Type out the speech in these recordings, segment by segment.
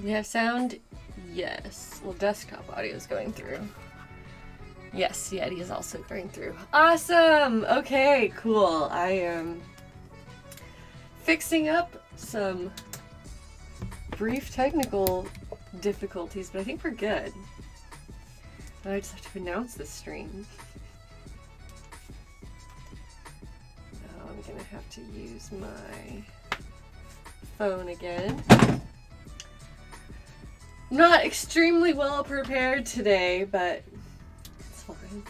We have sound? Yes. Well, desktop audio is going through. Yes, Yeti is also going through. Awesome! Okay, cool. I am fixing up some brief technical difficulties, but I think we're good. Now I just have to announce this stream. Now I'm gonna have to use my phone again. Not extremely well prepared today, but it's fine.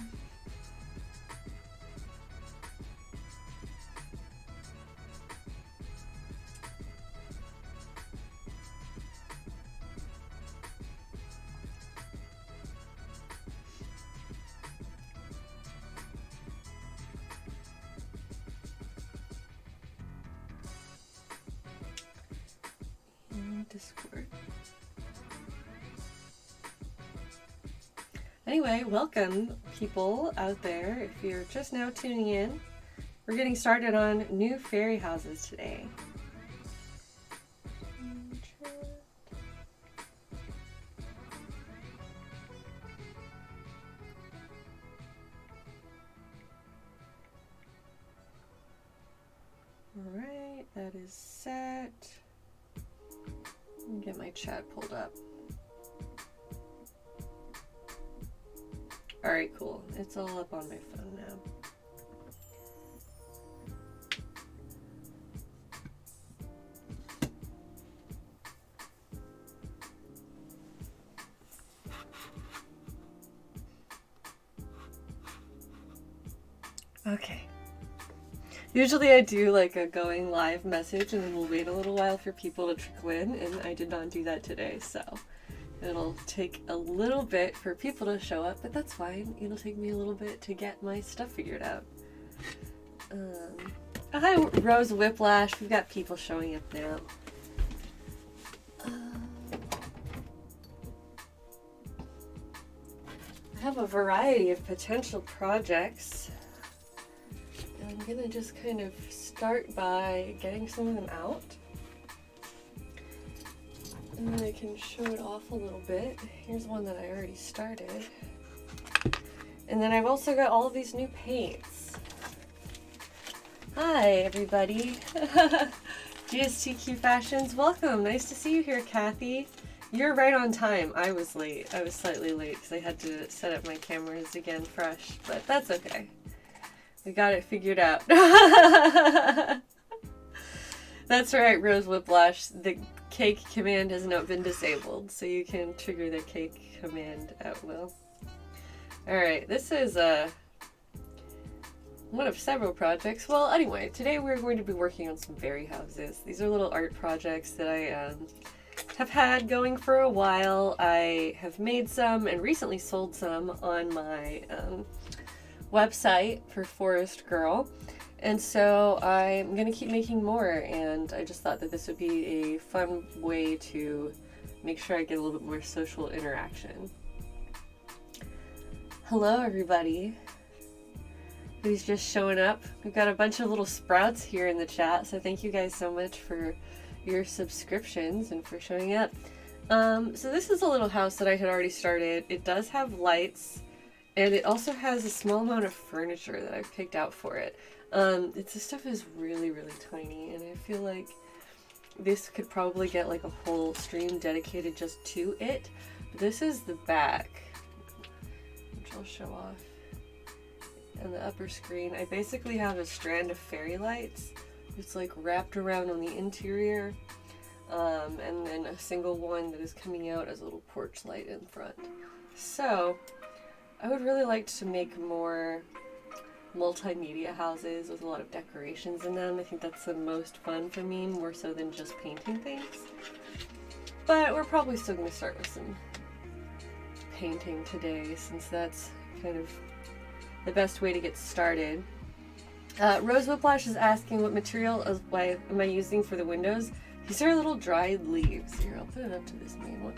Discord. Anyway, welcome people out there. If you're just now tuning in, we're getting started on new fairy houses today. Alright, that is set. Let me get my chat pulled up. Alright, cool. It's all up on my phone now. Okay. Usually I do like a going live message and then we'll wait a little while for people to trickle in, and I did not do that today, so it'll take a little bit for people to show up, but that's fine. It'll take me a little bit to get my stuff figured out. Hi, Rose Whiplash. We've got people showing up now. I have a variety of potential projects. I'm gonna just kind of start by getting some of them out. And then I can show it off a little bit. Here's one that I already started. And then I've also got all of these new paints. Hi, everybody. GSTQ Fashions, welcome. Nice to see you here, Kathy. You're right on time. I was late. I was slightly late because I had to set up my cameras again fresh, but that's okay. We got it figured out. That's right, Rose Whiplash. The cake command has not been disabled, so you can trigger the cake command at will. Alright, this is one of several projects. Well, anyway, today we're going to be working on some fairy houses. These are little art projects that I have had going for a while. I have made some and recently sold some on my website for Forest Girl, and so I'm gonna keep making more, and I just thought that this would be a fun way to make sure I get a little bit more social interaction. Hello everybody who's just showing up. We've got a bunch of little sprouts here in the chat, so thank you guys so much for your subscriptions and for showing up. So this is a little house that I had already started. It does have lights, and it also has a small amount of furniture that I've picked out for it. This stuff is really, really tiny, and I feel like this could probably get like a whole stream dedicated just to it. But this is the back, which I'll show off. And the upper screen, I basically have a strand of fairy lights. It's like wrapped around on the interior, and then a single one that is coming out as a little porch light in front. So I would really like to make more multimedia houses with a lot of decorations in them. I think that's the most fun for me, more so than just painting things. But we're probably still going to start with some painting today, since that's kind of the best way to get started. Rose Whiplash is asking what material am I using for the windows. These are little dried leaves. Here, I'll put it up to this main one.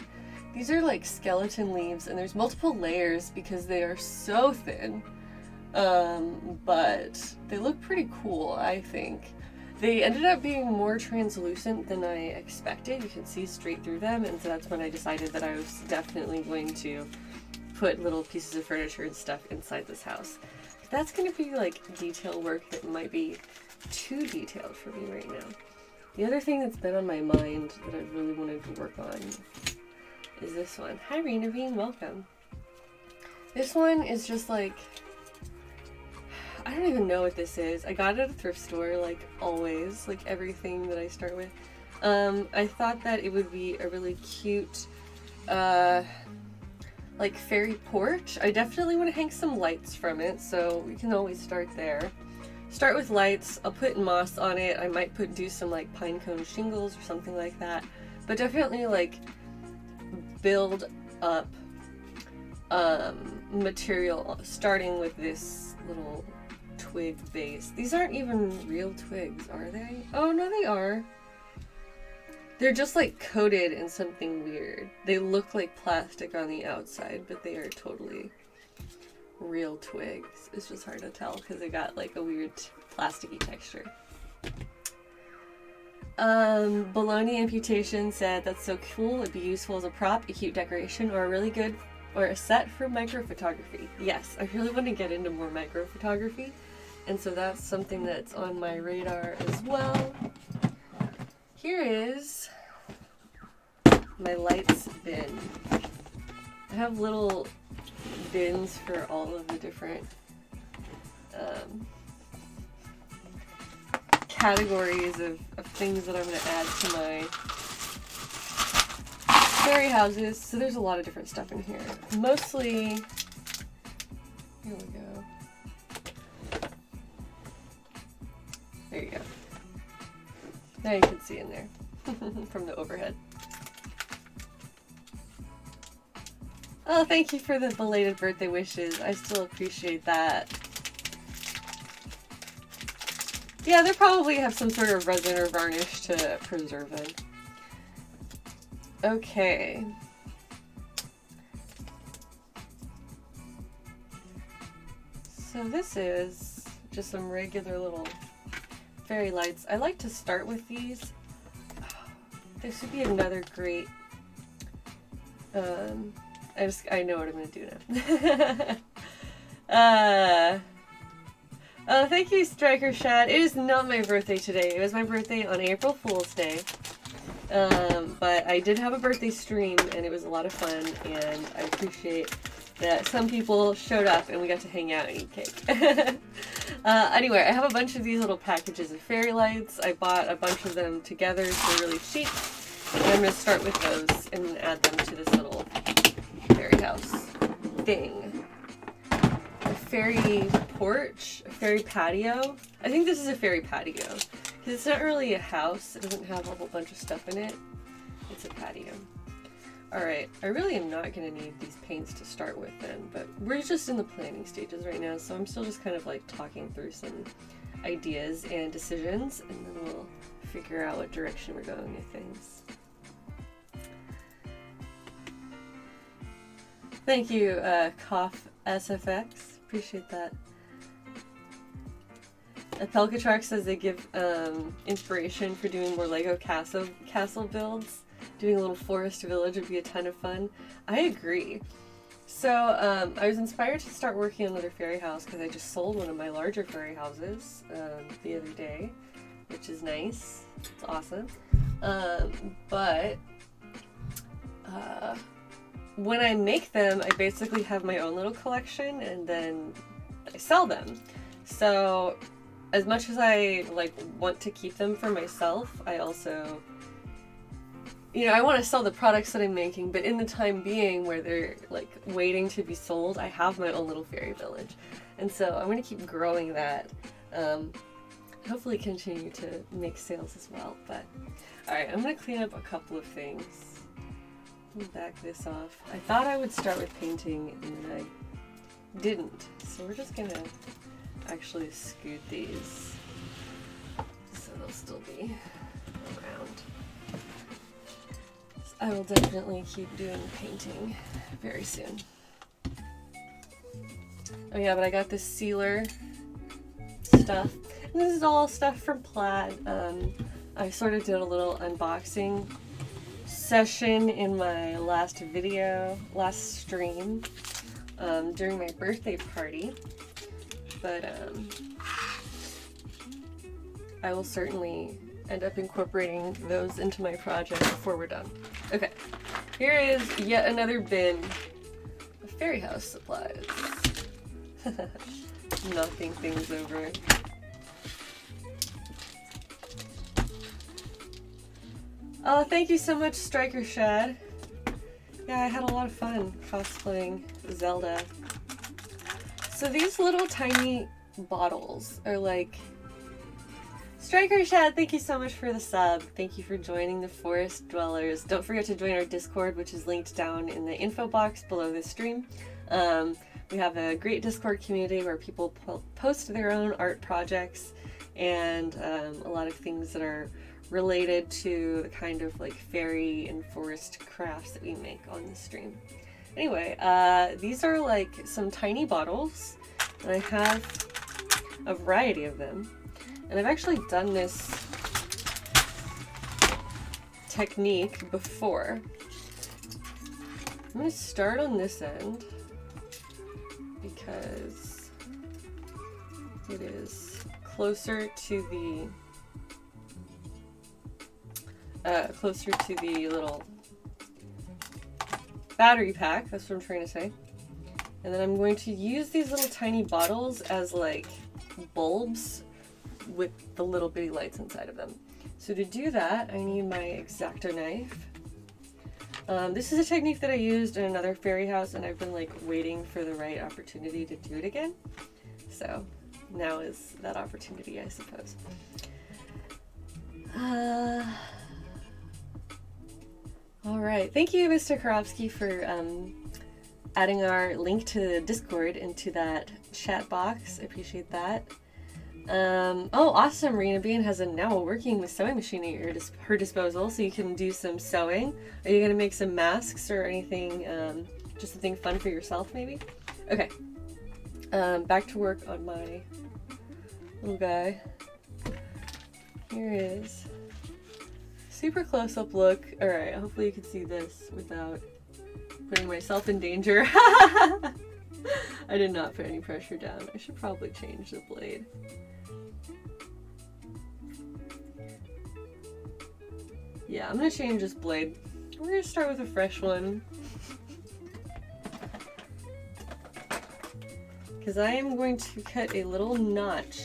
These are like skeleton leaves, and there's multiple layers because they are so thin. But they look pretty cool, I think. They ended up being more translucent than I expected. You can see straight through them, and so that's when I decided that I was definitely going to put little pieces of furniture and stuff inside this house. That's going to be like detail work that might be too detailed for me right now. The other thing that's been on my mind that I really wanted to work on is this one. Hi Renavine, welcome. This one is just like, I don't even know what this is. I got it at a thrift store, like always, like everything that I start with. I thought that it would be a really cute, like fairy porch. I definitely want to hang some lights from it, so we can always start there. Start with lights. I'll put moss on it. I might do some like pine cone shingles or something like that, but definitely like build up material starting with this little twig base. These aren't even real twigs, are they? Oh no, they are. They're just like coated in something weird. They look like plastic on the outside, but they are totally real twigs. It's just hard to tell because they got like a weird plasticky texture. Bologna Amputation said, that's so cool. It'd be useful as a prop, a cute decoration, or a really good, or a set for microphotography. Yes, I really want to get into more microphotography, and so that's something that's on my radar as well. Here is my lights bin. I have little bins for all of the different categories of things that I'm going to add to my fairy houses. So there's a lot of different stuff in here. Mostly, here we go. There you go. Now you can see in there from the overhead. Oh, thank you for the belated birthday wishes. I still appreciate that. Yeah, they probably have some sort of resin or varnish to preserve them. Okay. So this is just some regular little fairy lights. I like to start with these. This would be another great, I know what I'm gonna do now. Oh, thank you, Striker Shad. It is not my birthday today. It was my birthday on April Fool's Day. But I did have a birthday stream, and it was a lot of fun, and I appreciate that some people showed up and we got to hang out and eat cake. Anyway, I have a bunch of these little packages of fairy lights. I bought a bunch of them together, so really cheap. And I'm going to start with those and then add them to this little fairy house thing. A fairy porch, a fairy patio. I think this is a fairy patio because it's not really a house. It doesn't have a whole bunch of stuff in it. It's a patio. Alright, I really am not going to need these paints to start with then, but we're just in the planning stages right now, so I'm still just kind of like talking through some ideas and decisions, and then we'll figure out what direction we're going with things. Thank you, Cough SFX. Appreciate that. Pelkatrarch says they give inspiration for doing more Lego castle builds. Doing a little forest village would be a ton of fun. I agree. So I was inspired to start working on another fairy house because I just sold one of my larger fairy houses the other day, which is nice. It's awesome. But when I make them, I basically have my own little collection and then I sell them. So as much as I want to keep them for myself, I also, I want to sell the products that I'm making, but in the time being where they're waiting to be sold, I have my own little fairy village. And so I'm going to keep growing that. Hopefully continue to make sales as well. But alright, I'm going to clean up a couple of things. Let me back this off. I thought I would start with painting and then I didn't. So we're just going to actually scoot these so they'll still be around. I will definitely keep doing painting very soon. Oh yeah, but I got this sealer stuff. This is all stuff from Plaid. I sort of did a little unboxing session in my last stream, during my birthday party. But I will certainly end up incorporating those into my project before we're done. Okay, here is yet another bin of fairy house supplies. Knocking things over. Oh, thank you so much, Striker Shad. Yeah, I had a lot of fun cosplaying Zelda. So these little tiny bottles are like... Striker Shad, thank you so much for the sub. Thank you for joining the Forest Dwellers. Don't forget to join our Discord, which is linked down in the info box below this stream. We have a great Discord community where people post their own art projects and a lot of things that are related to the kind of like fairy and forest crafts that we make on the stream. Anyway, these are like some tiny bottles, and I have a variety of them. And I've actually done this technique before. I'm going to start on this end because it is closer to the little battery pack. That's what I'm trying to say. And then I'm going to use these little tiny bottles as like bulbs with the little bitty lights inside of them. So to do that, I need my X-Acto knife. This is a technique that I used in another fairy house, and I've been like waiting for the right opportunity to do it again. So now is that opportunity, I suppose. All right, thank you, Mr. Karofsky, for adding our link to the Discord into that chat box. I appreciate that. Oh, awesome! Rena Bean has now a working sewing machine at her disposal, so you can do some sewing. Are you gonna make some masks or anything? Just something fun for yourself, maybe? Okay. Back to work on my little guy. Here is super close-up look. All right. Hopefully you can see this without putting myself in danger. I did not put any pressure down. I should probably change the blade. Yeah, I'm gonna change this blade. We're gonna start with a fresh one. Because I am going to cut a little notch,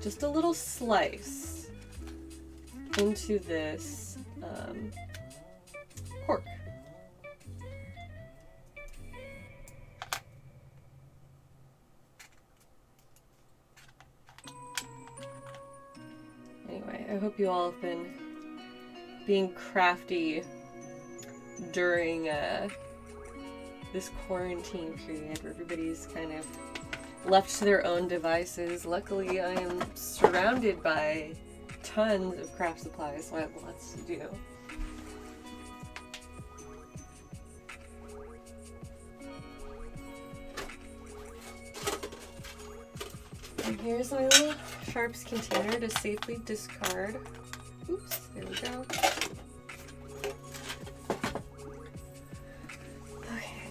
just a little slice, into this cork. Anyway, I hope you all have been being crafty during this quarantine period where everybody's kind of left to their own devices. Luckily, I am surrounded by tons of craft supplies, so I have lots to do. And here's my little sharps container to safely discard. Oops, there we go. Okay.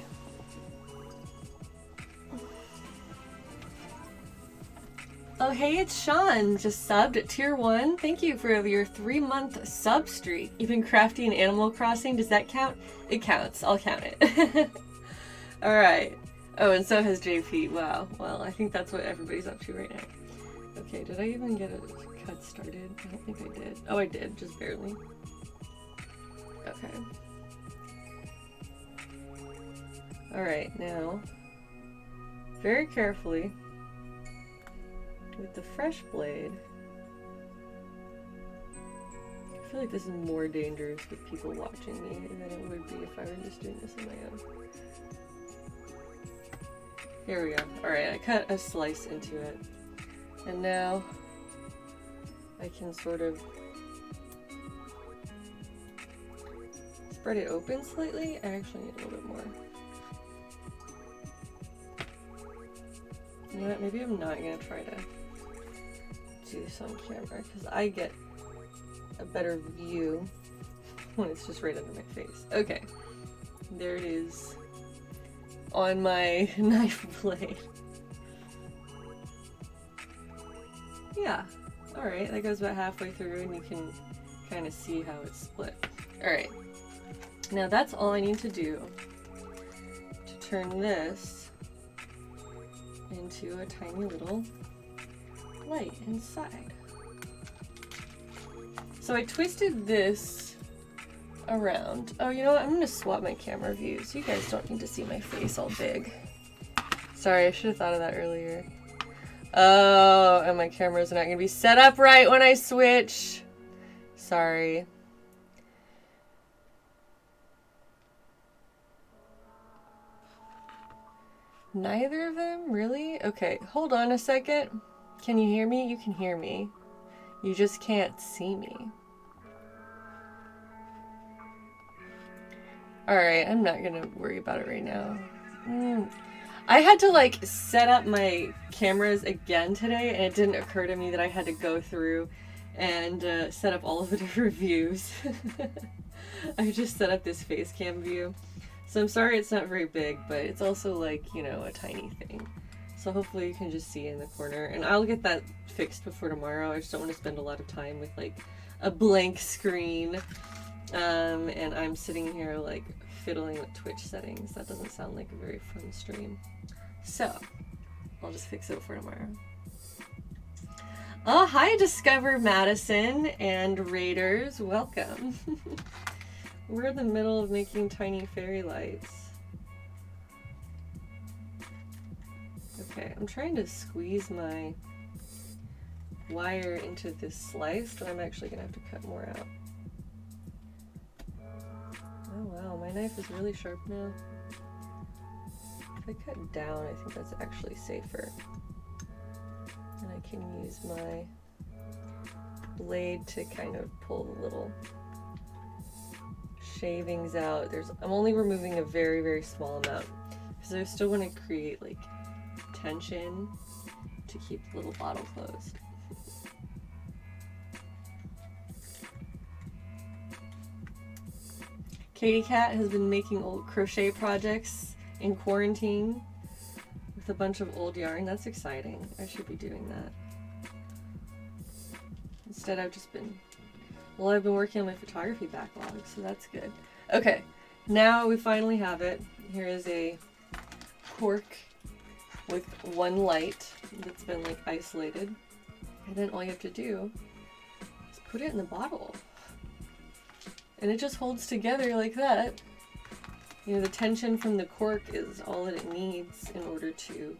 Oh, hey, it's Sean. Just subbed at tier 1. Thank you for your 3-month sub streak. You've been crafting Animal Crossing. Does that count? It counts. I'll count it. Alright. Oh, and so has JP. Wow. Well, I think that's what everybody's up to right now. Okay, did I even get a cut started? I don't think I did. Oh, I did, just barely. Okay. Alright, now, very carefully, with the fresh blade, I feel like this is more dangerous with people watching me than it would be if I were just doing this on my own. Here we go. Alright, I cut a slice into it. And now I can sort of spread it open slightly. I actually need a little bit more. You know what? Maybe I'm not going to try to do this on camera because I get a better view when it's just right under my face. Okay, there it is on my knife blade. Yeah, alright, that goes about halfway through and you can kind of see how it's split. Alright, now that's all I need to do to turn this into a tiny little light inside. So I twisted this around. Oh, you know what? I'm gonna swap my camera view so you guys don't need to see my face all big. Sorry, I should have thought of that earlier. Oh, and my camera's not gonna be set up right when I switch. Sorry. Neither of them? Really? Okay, hold on a second. Can you hear me? You can hear me. You just can't see me. Alright, I'm not gonna worry about it right now. I had to like set up my cameras again today, and it didn't occur to me that I had to go through and set up all of the different views. I just set up this face cam view. So I'm sorry it's not very big, but it's also like, you know, a tiny thing. So hopefully you can just see in the corner, and I'll get that fixed before tomorrow. I just don't want to spend a lot of time with like a blank screen. And I'm sitting here like fiddling with Twitch settings. That doesn't sound like a very fun stream. So I'll just fix it for tomorrow. Oh, hi Discover Madison and Raiders, welcome. We're in the middle of making tiny fairy lights. Okay, I'm trying to squeeze my wire into this slice, but I'm actually gonna have to cut more out. Oh wow, my knife is really sharp now. If I cut down, I think that's actually safer. And I can use my blade to kind of pull the little shavings out. I'm only removing a very, very small amount because I still want to create like tension to keep the little bottle closed. Katie Cat has been making old crochet projects in quarantine with a bunch of old yarn. That's exciting. I should be doing that. Instead, I've been working on my photography backlog, so that's good. Okay, now we finally have it. Here is a cork with one light that's been like isolated. And then all you have to do is put it in the bottle. And it just holds together like that. You know, the tension from the cork is all that it needs in order to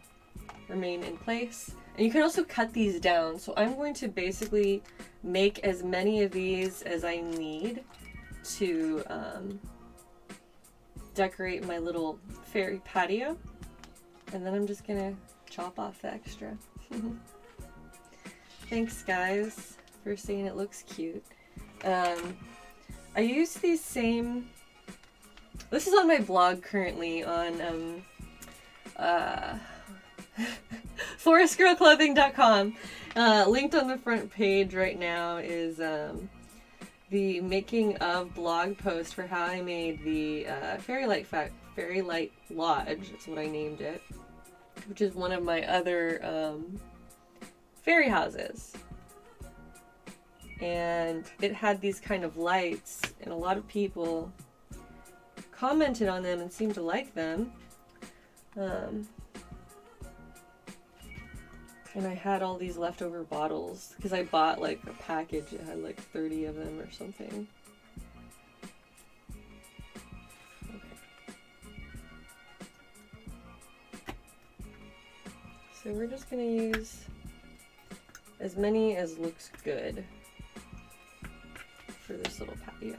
remain in place. And you can also cut these down. So I'm going to basically make as many of these as I need to decorate my little fairy patio. And then I'm just gonna chop off the extra. Thanks guys for saying it looks cute. I use these same, this is on my blog currently on forestgirlclothing.com. Linked on the front page right now is the making of blog post for how I made the Fairy Light Lodge, is what I named it, which is one of my other fairy houses. And it had these kind of lights, and a lot of people commented on them and seemed to like them. And I had all these leftover bottles because I bought like a package that had like 30 of them or something. Okay. So we're just gonna use as many as looks good for this little patio.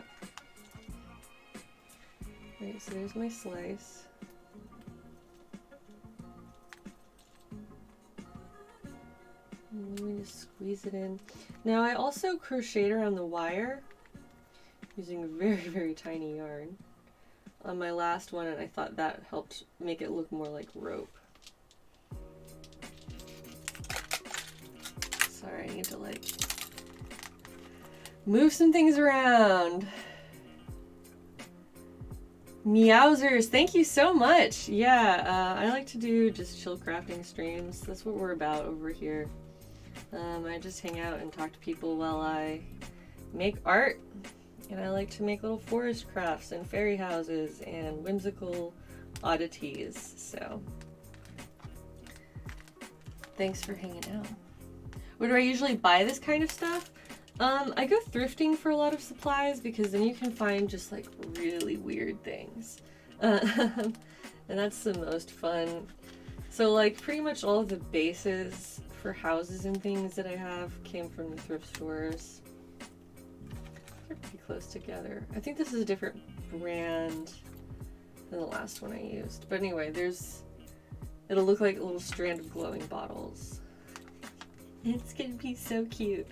Alright, so there's my slice. And let me just squeeze it in. Now I also crocheted around the wire using very, very tiny yarn on my last one, and I thought that helped make it look more like rope. So Sorry, I need to like move some things around. Meowsers, thank you so much. Yeah, I like to do just chill crafting streams. That's what we're about over here. I just hang out and talk to people while I make art. And I like to make little forest crafts and fairy houses and whimsical oddities. So, thanks for hanging out. Where do I usually buy this kind of stuff? I go thrifting for a lot of supplies because then you can find just like really weird things. And that's the most fun. So like pretty much all of the bases for houses and things that I have came from the thrift stores. They're pretty close together. I think this is a different brand than the last one I used. But anyway, it'll look like a little strand of glowing bottles. It's gonna be so cute.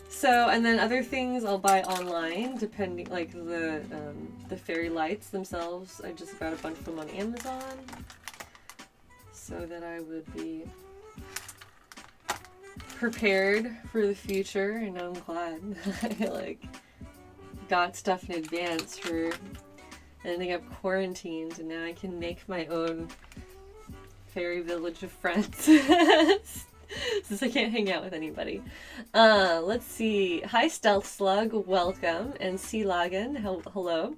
So, and then other things I'll buy online, depending, like the fairy lights themselves. I just got a bunch of them on Amazon, so that I would be prepared for the future. And I'm glad I like got stuff in advance for ending up quarantined, and now I can make my own fairy village of friends. Since I can't hang out with anybody. Let's see. Hi, Stealth Slug. Welcome. And C. Lagan. Hello.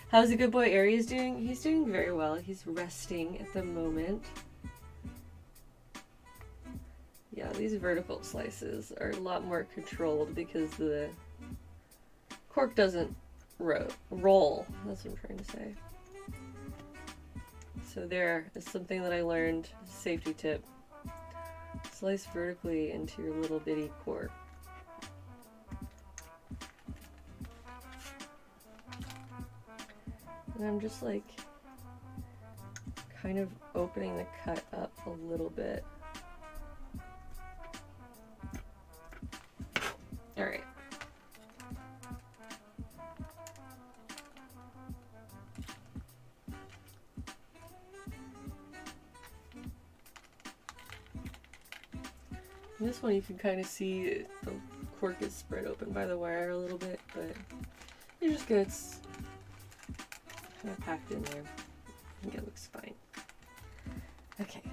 How's the good boy Aries doing? He's doing very well. He's resting at the moment. Yeah, these vertical slices are a lot more controlled because the cork doesn't roll. That's what I'm trying to say. So there is something that I learned. Safety tip. Slice vertically into your little bitty cork. And I'm just like kind of opening the cut up a little bit. All right. This one you can kind of see the cork is spread open by the wire a little bit, but it just gets kind of packed in there. I think it looks fine. Okay.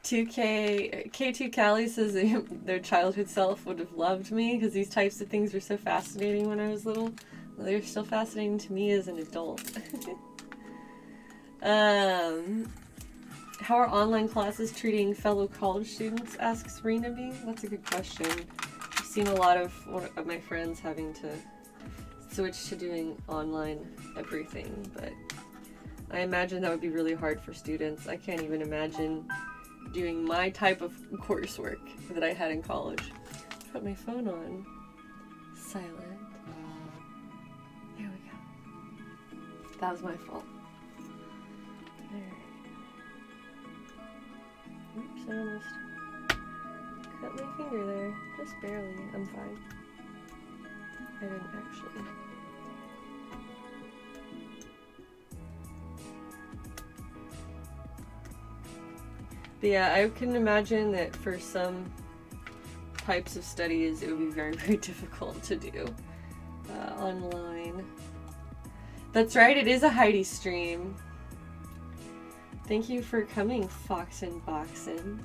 K2 Callie says their childhood self would have loved me because these types of things were so fascinating when I was little. Well, they're still fascinating to me as an adult. How are online classes treating fellow college students? Asks Rena B. That's a good question. I've seen a lot of my friends having to switch to doing online everything, but I imagine that would be really hard for students. I can't even imagine doing my type of coursework that I had in college. Put my phone on silent. There we go. That was my fault. Oops, I almost cut my finger there. Just barely. I'm fine. I didn't actually. But yeah, I can imagine that for some types of studies it would be very, very difficult to do online. That's right, it is a Heidi stream. Thank you for coming, Fox and Boxin.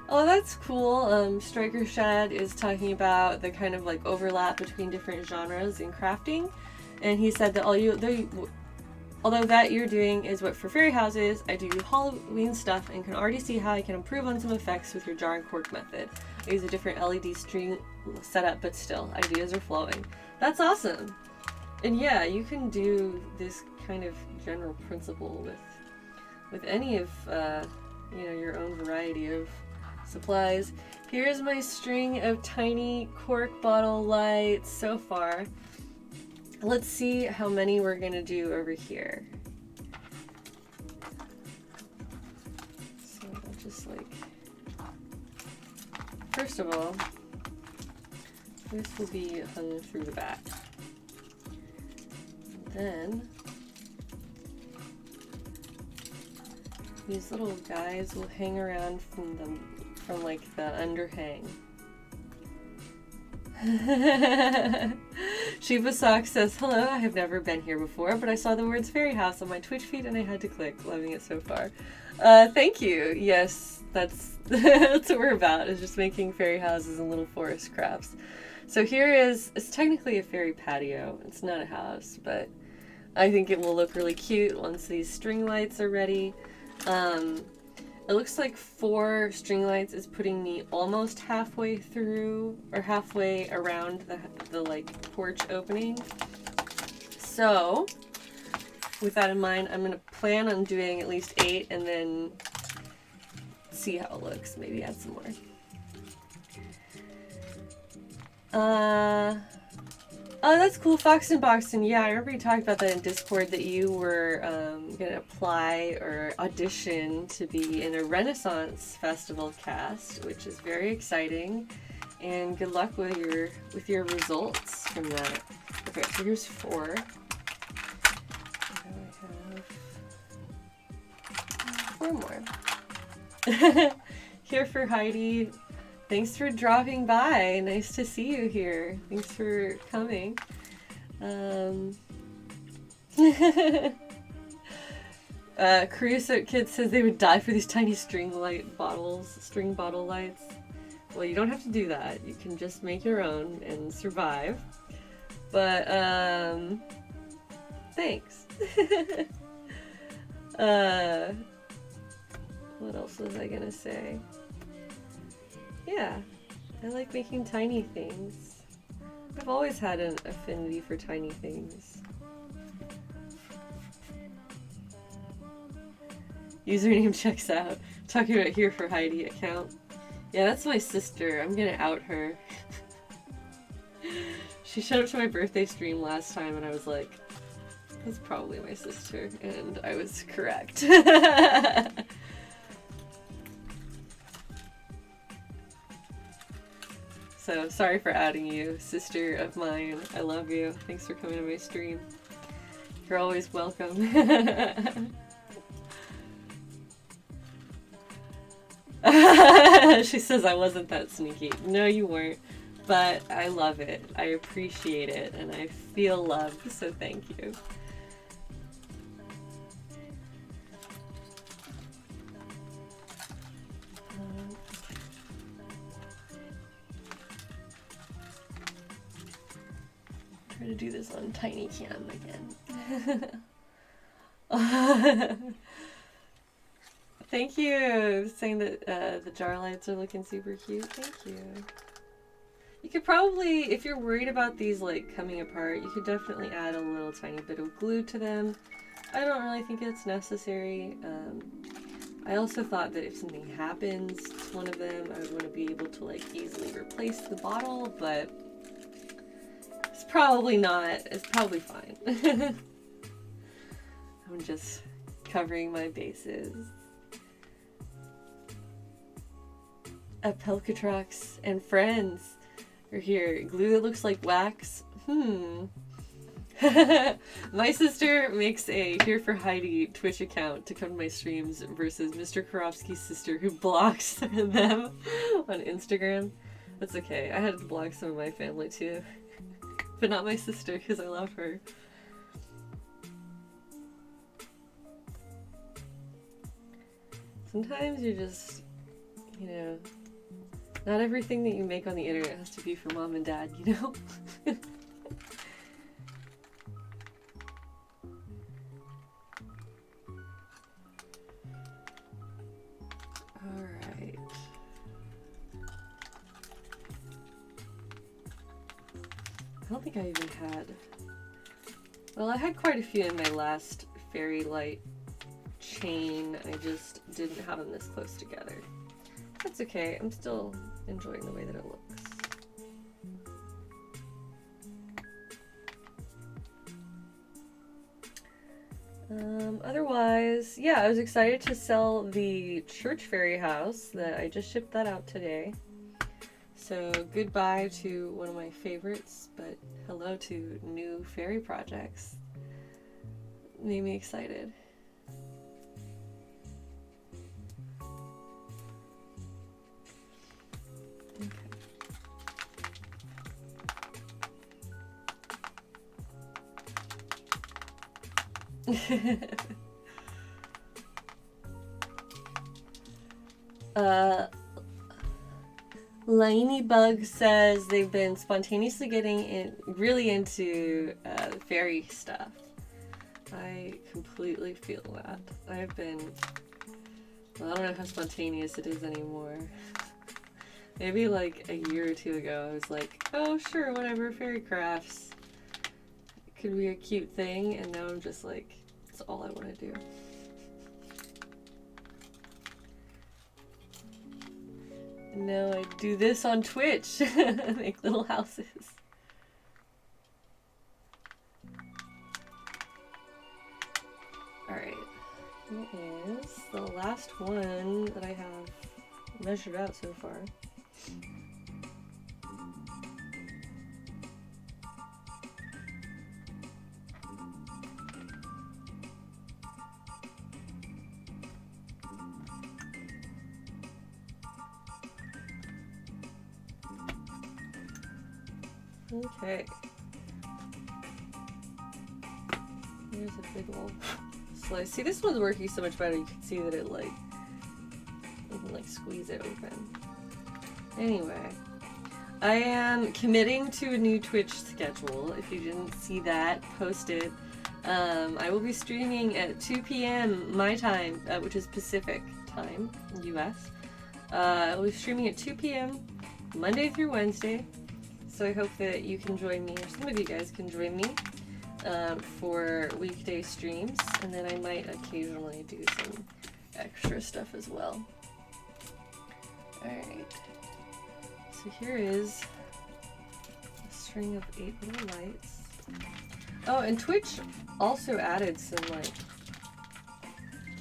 Oh, that's cool. Striker Shad is talking about the kind of like overlap between different genres in crafting, and he said that although that you're doing is what for fairy houses, I do Halloween stuff and can already see how I can improve on some effects with your jar and cork method. I use a different LED string setup, but still, ideas are flowing. That's awesome. And yeah, you can do this kind of general principle with any of your own variety of supplies. Here's my string of tiny cork bottle lights so far. Let's see how many we're gonna do over here. So I'll just like, first of all, this will be hung through the back. Then these little guys will hang around from like the underhang. Shiva Sock says, hello, I have never been here before, but I saw the words fairy house on my Twitch feed and I had to click. Loving it so far. Thank you. Yes, that's that's what we're about, is just making fairy houses and little forest crafts. So here is, it's technically a fairy patio. It's not a house, but I think it will look really cute once these string lights are ready. It looks like 4 string lights is putting me almost halfway through, or halfway around the like porch opening. So with that in mind, I'm gonna plan on doing at least 8 and then see how it looks. Maybe add some more. Oh, that's cool, Fox and Boxton. Yeah, I remember you talked about that in Discord, that you were gonna apply or audition to be in a Renaissance Festival cast, which is very exciting. And good luck with your results from that. Okay, so here's 4. Now I have 4 more. Here for Heidi. Thanks for dropping by. Nice to see you here. Thanks for coming. Caruso Kid says they would die for these tiny string bottle lights. Well, you don't have to do that. You can just make your own and survive. But, thanks. What else was I gonna say? Yeah, I like making tiny things. I've always had an affinity for tiny things. Username checks out. Talking about Here for Heidi account. Yeah, that's my sister. I'm gonna out her. She showed up to my birthday stream last time and I was like, that's probably my sister. And I was correct. So, sorry for outing you, sister of mine. I love you. Thanks for coming to my stream. You're always welcome. She says I wasn't that sneaky. No, you weren't. But I love it. I appreciate it. And I feel loved, so thank you. Try to do this on tiny cam again. Thank you, saying that the jar lights are looking super cute. Thank you. You could probably, if you're worried about these like coming apart, you could definitely add a little tiny bit of glue to them. I don't really think it's necessary. I also thought that if something happens to one of them, I would want to be able to like easily replace the bottle, but it's probably not. It's probably fine. I'm just covering my bases. Apelcatrox and friends are here. Glue that looks like wax. My sister makes a Here for Heidi Twitch account to come to my streams versus Mr. Karofsky's sister who blocks them on Instagram. That's okay. I had to block some of my family too. But not my sister because I love her. Sometimes you're just, you know, not everything that you make on the internet has to be for mom and dad, you know? Alright. I don't think I even had... Well, I had quite a few in my last fairy light chain. I just didn't have them this close together. That's okay. I'm still enjoying the way that it looks. Otherwise, yeah, I was excited to sell the church fairy house that I just shipped that out today. So goodbye to one of my favorites, but hello to new fairy projects. Made me excited. Okay. Lanybug says they've been spontaneously getting really into fairy stuff. I completely feel that. I've been, well, I don't know how spontaneous it is anymore. Maybe like a year or two ago I was like, oh sure, whatever, fairy crafts. It could be a cute thing, and now I'm just like, it's all I want to do. No, I do this on Twitch. Make little houses. Alright. Here is the last one that I have measured out so far. Okay. Here's a big old slice. See, this one's working so much better. You can see that it like, you can like squeeze it open. Anyway, I am committing to a new Twitch schedule. If you didn't see that posted, I will be streaming at 2 p.m. my time, which is Pacific time, US. I will be streaming at 2 p.m. Monday through Wednesday. So I hope that you can join me, or some of you guys can join me for weekday streams, and then I might occasionally do some extra stuff as well. Alright, so here is a string of 8 little lights. Oh, and Twitch also added some like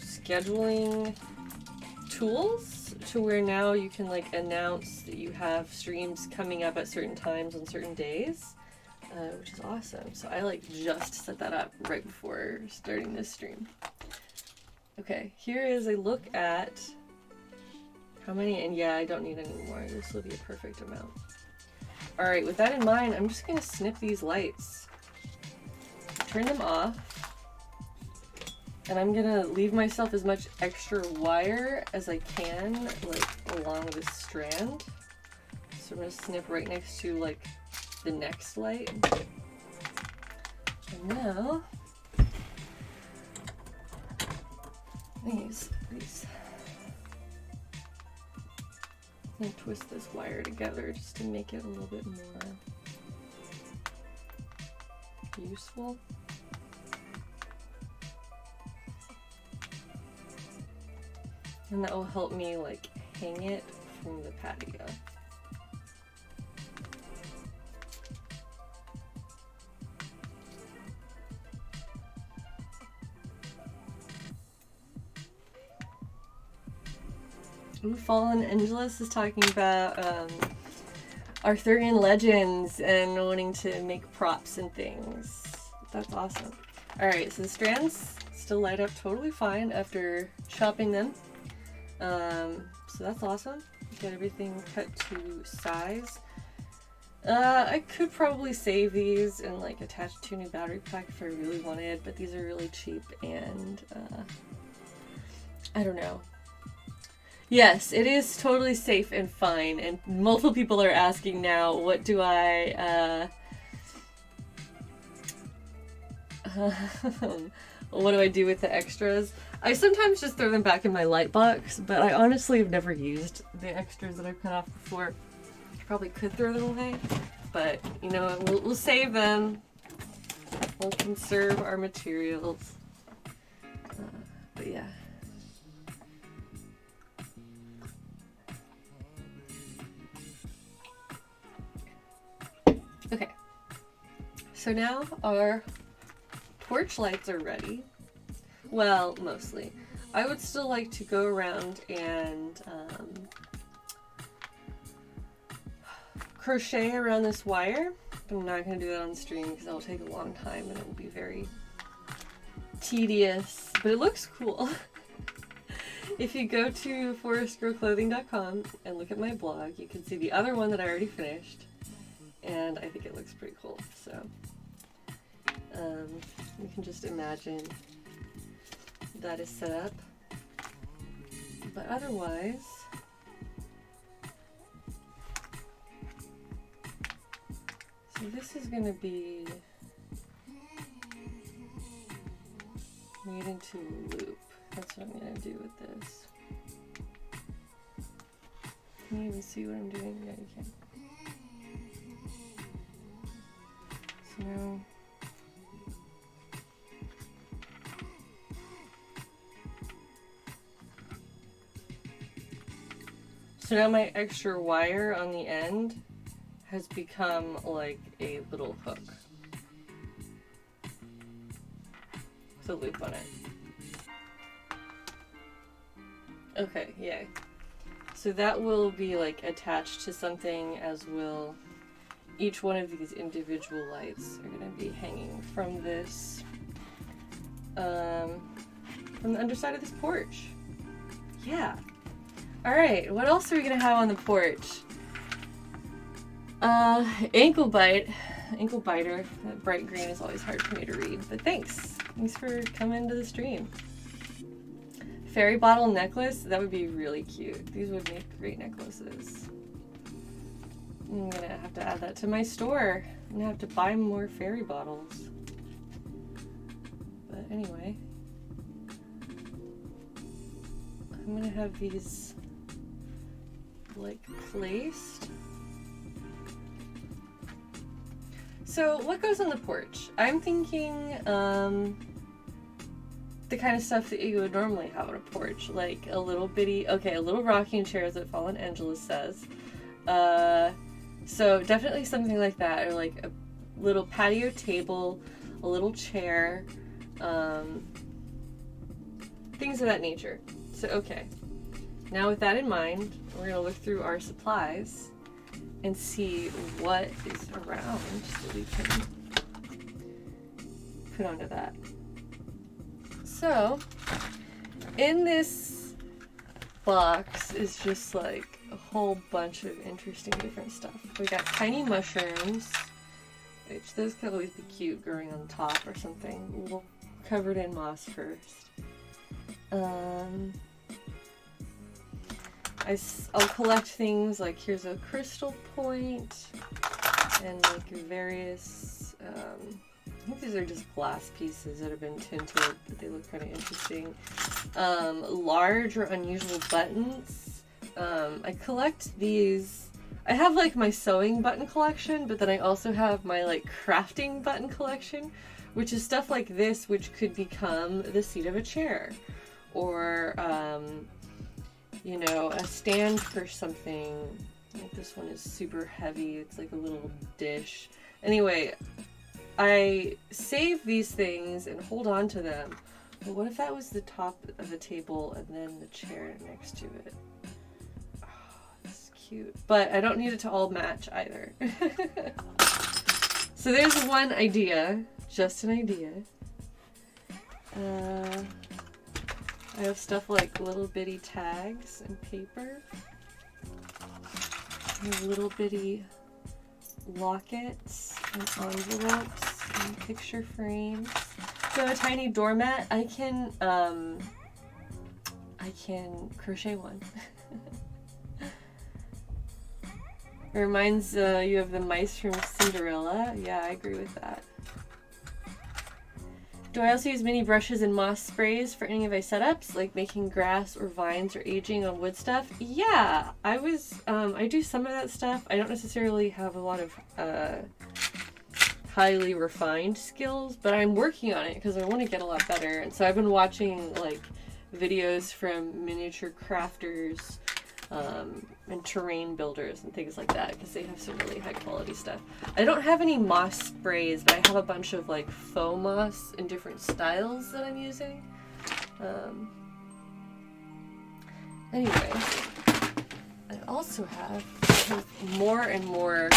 scheduling tools to where now you can like announce that you have streams coming up at certain times on certain days, which is awesome. So I like just set that up right before starting this stream. Okay, here is a look at how many, and yeah, I don't need any more. This will be a perfect amount. All right, with that in mind, I'm just gonna snip these lights, turn them off, and I'm gonna leave myself as much extra wire as I can, like along this strand. So I'm gonna snip right next to like the next light. And now these. I'm gonna twist this wire together just to make it a little bit more useful. And that will help me like hang it from the patio. Ooh, Fallen Angelus is talking about Arthurian legends and wanting to make props and things. That's awesome. Alright, so the strands still light up totally fine after chopping them. So that's awesome. Get everything cut to size. I could probably save these and like attach to a new battery pack if I really wanted, but these are really cheap and I don't know. Yes, it is totally safe and fine, and multiple people are asking now, what do I do with the extras? I sometimes just throw them back in my light box, but I honestly have never used the extras that I've cut off before. I probably could throw them away, but you know, we'll save them. We'll conserve our materials. But yeah. Okay, so now our porch lights are ready. Well, mostly. I would still like to go around and crochet around this wire. I'm not going to do that on the stream because that will take a long time and it will be very tedious, but it looks cool. If you go to forestgirlclothing.com and look at my blog, you can see the other one that I already finished, and I think it looks pretty cool. So you can just imagine that is set up. But otherwise, so this is going to be made into a loop. That's what I'm going to do with this. Can you even see what I'm doing? Yeah, you can. So now, my extra wire on the end has become like a little hook. With a loop on it. Okay, yay. So that will be like attached to something, as will each one of these individual lights are going to be hanging from this, from the underside of this porch. Yeah. Alright, what else are we going to have on the porch? Ankle biter. That bright green is always hard for me to read, but thanks. Thanks for coming to the stream. Fairy bottle necklace, that would be really cute. These would make great necklaces. I'm gonna have to add that to my store. I'm gonna have to buy more fairy bottles. But anyway, I'm gonna have these like placed. So what goes on the porch? I'm thinking the kind of stuff that you would normally have on a porch, like a little bitty, a little rocking chair, as Fallen Angela says. So definitely something like that, or like a little patio table, a little chair, things of that nature. So okay, now with that in mind, we're gonna look through our supplies and see what is around that we can put onto that. So, in this box is just like a whole bunch of interesting different stuff. We got tiny mushrooms, which those could always be cute growing on top or something. We'll covered in moss first. I'll collect things like, here's a crystal point and like various, I think these are just glass pieces that have been tinted, but they look kind of interesting. Large or unusual buttons. I collect these. I have like my sewing button collection, but then I also have my like crafting button collection, which is stuff like this, which could become the seat of a chair, or you know, a stand for something. Like this one is super heavy. It's like a little dish. Anyway, I save these things and hold on to them. But what if that was the top of the table and then the chair next to it? Oh, that's cute. But I don't need it to all match either. So there's one idea. Just an idea. I have stuff like little bitty tags and paper. And little bitty lockets and envelopes and picture frames. So a tiny doormat. I can crochet one. It reminds you of the mice from Cinderella. Yeah, I agree with that. Do I also use mini brushes and moss sprays for any of my setups, like making grass or vines or aging on wood stuff? Yeah, I do some of that stuff. I don't necessarily have a lot of highly refined skills, but I'm working on it because I want to get a lot better. And so I've been watching like videos from miniature crafters and terrain builders and things like that, because they have some really high quality stuff. I don't have any moss sprays, but I have a bunch of like faux moss in different styles that I'm using. Anyway, I also have more and more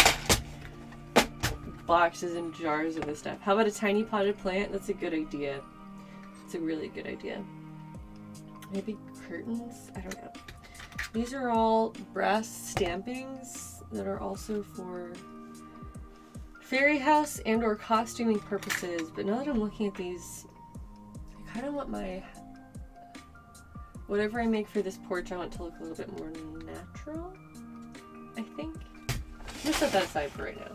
boxes and jars of this stuff. How about a tiny potted plant? That's a good idea. It's a really good idea. Maybe curtains? I don't know. These are all brass stampings that are also for fairy house and or costuming purposes. But now that I'm looking at these, I kind of want my... whatever I make for this porch, I want to look a little bit more natural, I think. I'm gonna set that aside for right now.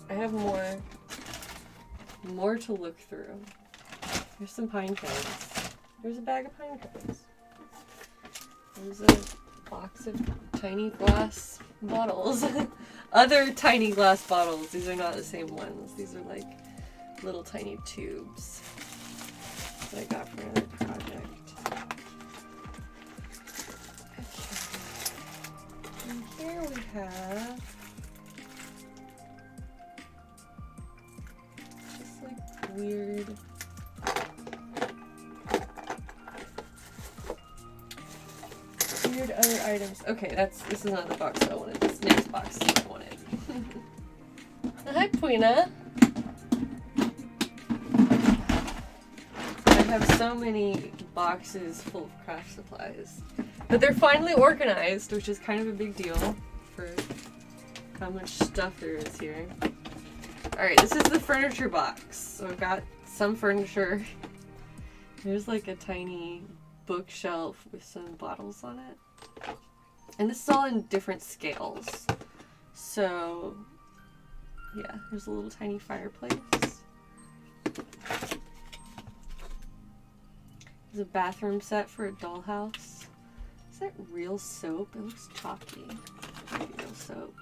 I have more to look through. Here's some pine cones. There's a bag of pine cones. There's a box of tiny glass bottles. Other tiny glass bottles. These are not the same ones. These are like little tiny tubes that I got for another project. And here we have just like weird other items. Okay, this is not the box that I wanted. This next box is what I wanted. Hi, Puina. I have so many boxes full of craft supplies. But they're finally organized, which is kind of a big deal for how much stuff there is here. Alright, this is the furniture box. So I've got some furniture. There's like a tiny bookshelf with some bottles on it. And this is all in different scales. So, yeah, there's a little tiny fireplace. There's a bathroom set for a dollhouse. Is that real soap? It looks chalky. Maybe real soap.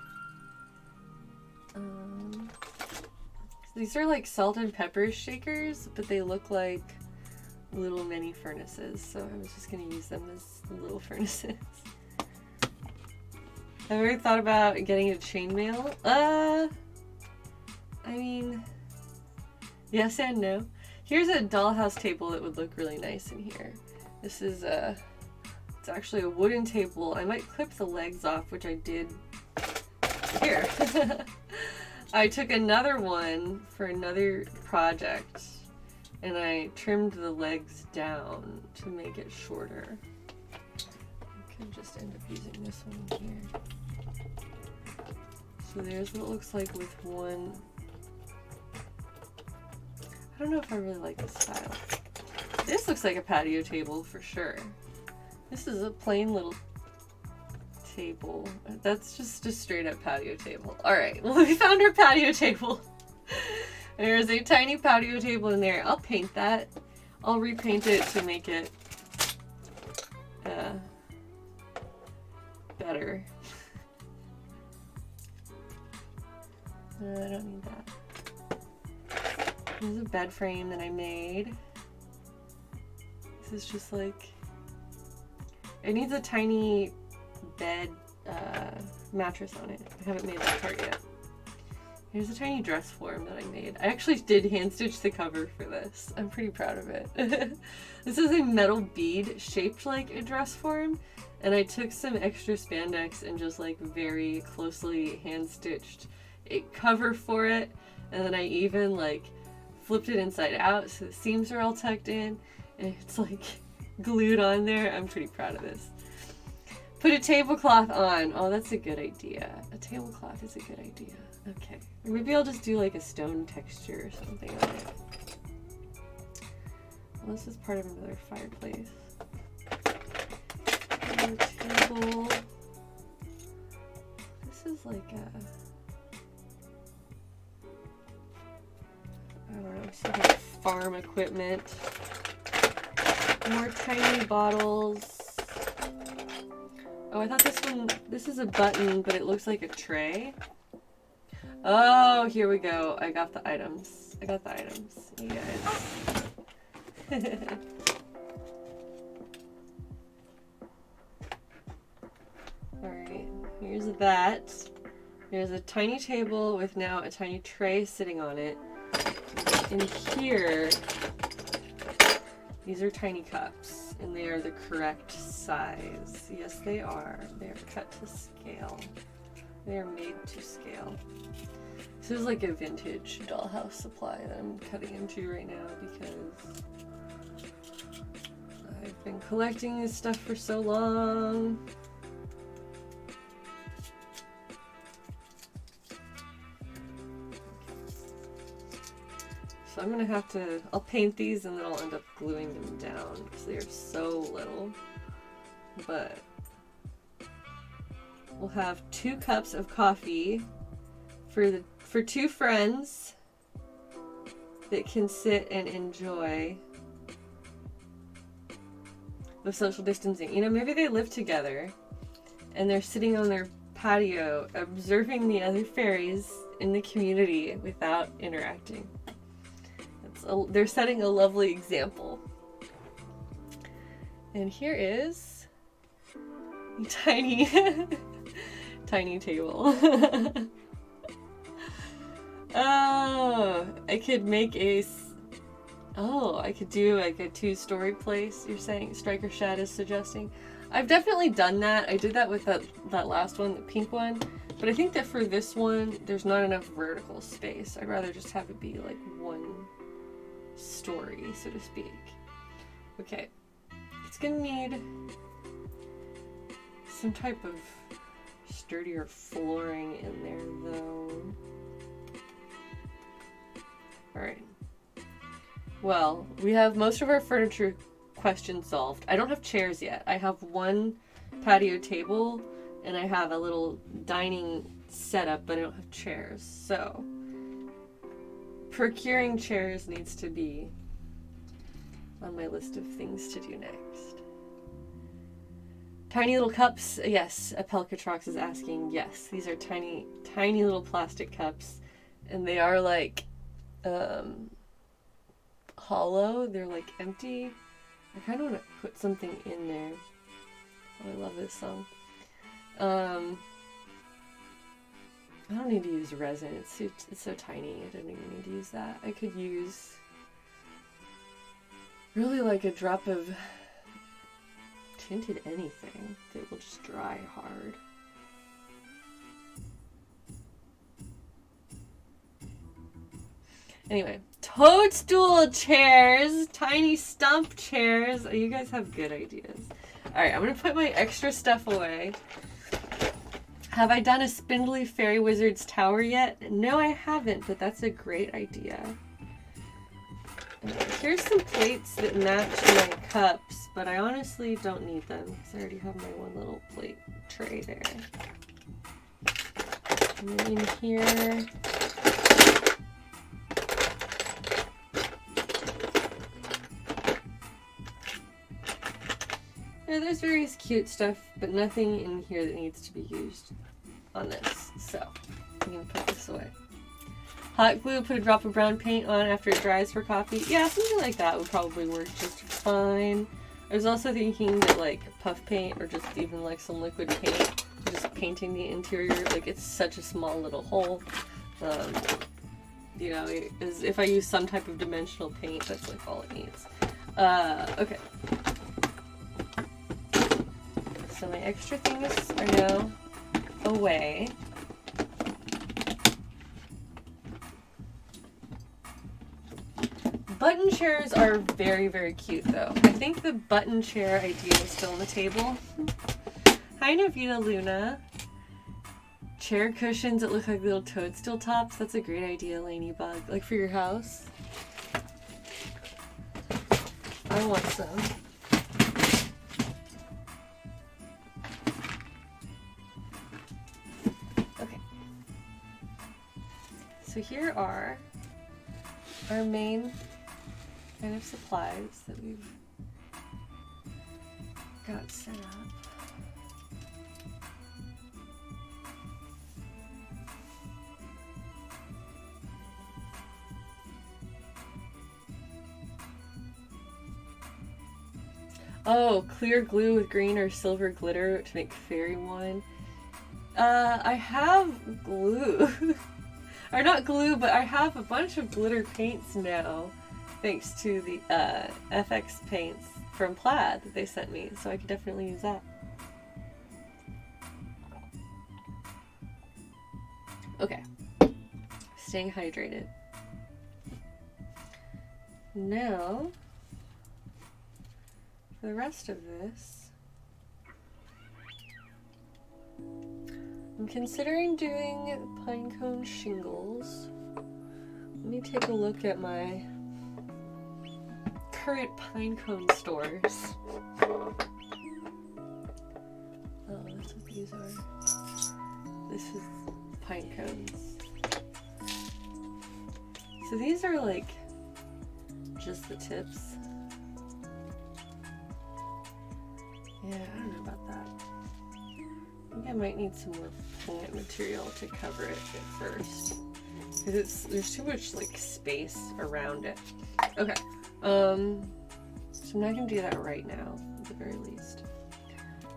These are like salt and pepper shakers, but they look like little mini furnaces, so I was just going to use them as little furnaces. Have you ever thought about getting a chainmail? I mean, yes and no. Here's a dollhouse table that would look really nice in here. This is it's actually a wooden table. I might clip the legs off, which I did here. I took another one for another project, and I trimmed the legs down to make it shorter. I could just end up using this one here. So there's what it looks like with one. I don't know if I really like this style. This looks like a patio table for sure. This is a plain little table. That's just a straight up patio table. Alright, well we found our patio table. There's a tiny patio table in there. I'll paint that. I'll repaint it to make it better. I don't need that. There's a bed frame that I made. This is just like, it needs a tiny bed mattress on it. I haven't made that part yet. Here's a tiny dress form that I made. I actually did hand stitch the cover for this. I'm pretty proud of it. This is a metal bead shaped like a dress form, and I took some extra spandex and just like very closely hand stitched a cover for it, and then I even like flipped it inside out so the seams are all tucked in and it's like glued on there. I'm pretty proud of this. Put a tablecloth on. Oh, that's a good idea. A tablecloth is a good idea. Okay. Maybe I'll just do like a stone texture or something on it. Well, this is part of another fireplace. Another table. This is like a, I don't know, some kind of farm equipment. More tiny bottles. Oh, I thought this is a button, but it looks like a tray. Oh, here we go. I got the items. You guys. Alright, here's that. There's a tiny table with now a tiny tray sitting on it. And here These are tiny cups, and they are the correct size. Yes, they are. They are cut to scale. They are made to scale. This is like a vintage dollhouse supply that I'm cutting into right now because I've been collecting this stuff for so long. So I'm gonna have to, I'll paint these and then I'll end up gluing them down because they are so little. But we'll have 2 cups of coffee for 2 friends that can sit and enjoy the social distancing. You know, maybe they live together and they're sitting on their patio observing the other fairies in the community without interacting. They're setting a lovely example. And here is a tiny table. Oh, I could make I could do like a 2-story place, you're saying? Striker Shad is suggesting. I've definitely done that. I did that with that last one, the pink one. But I think that for this one, there's not enough vertical space. I'd rather just have it be like 1 story, so to speak. Okay. It's gonna need some type of sturdier flooring in there, though. Alright. Well, we have most of our furniture questions solved. I don't have chairs yet. I have 1 patio table, and I have a little dining setup, but I don't have chairs. So, procuring chairs needs to be on my list of things to do next. Tiny little cups. Yes, Apelcatrox is asking. Yes, these are tiny, tiny little plastic cups, and they are like hollow. They're like empty. I kind of want to put something in there. Oh, I love this song. I don't need to use resin. It's so tiny. I don't even need to use that. I could use really like a drop of tinted anything that will just dry hard. Anyway, Toadstool Chairs, tiny stump chairs. Oh, you guys have good ideas. Alright, I'm gonna put my extra stuff away. Have I done a spindly fairy wizard's tower yet? No, I haven't, but that's a great idea. Here's some plates that match my cups, but I honestly don't need them because I already have my 1 little plate tray there. And then in here, yeah, there's various cute stuff, but nothing in here that needs to be used on this. So I'm gonna put this away. Hot glue, put a drop of brown paint on after it dries for coffee. Yeah, something like that would probably work just fine. I was also thinking that like puff paint or just even like some liquid paint, just painting the interior, like it's such a small little hole. You know, if I use some type of dimensional paint, that's like all it needs. Okay. So my extra things are now away. Button chairs are very, very cute though. I think the button chair idea is still on the table. Hi Navita Luna. Chair cushions that look like little toadstool tops. That's a great idea, Lanybug. Like for your house. I want some. Okay. So here are our main kind of supplies that we've got set up. Oh, clear glue with green or silver glitter to make fairy wine. I have glue. Or not glue, but I have a bunch of glitter paints now. thanks to the FX paints from Plaid that they sent me, so I could definitely use that. Okay, staying hydrated. Now, for the rest of this, I'm considering doing pinecone shingles. Let me take a look at my current pinecone stores. Oh, that's what these are. This is pine cones. So these are like just the tips. Yeah, I don't know about that. I think I might need some more plant material to cover it at first, because there's too much like space around it. Okay, so I'm not gonna do that right now, at the very least.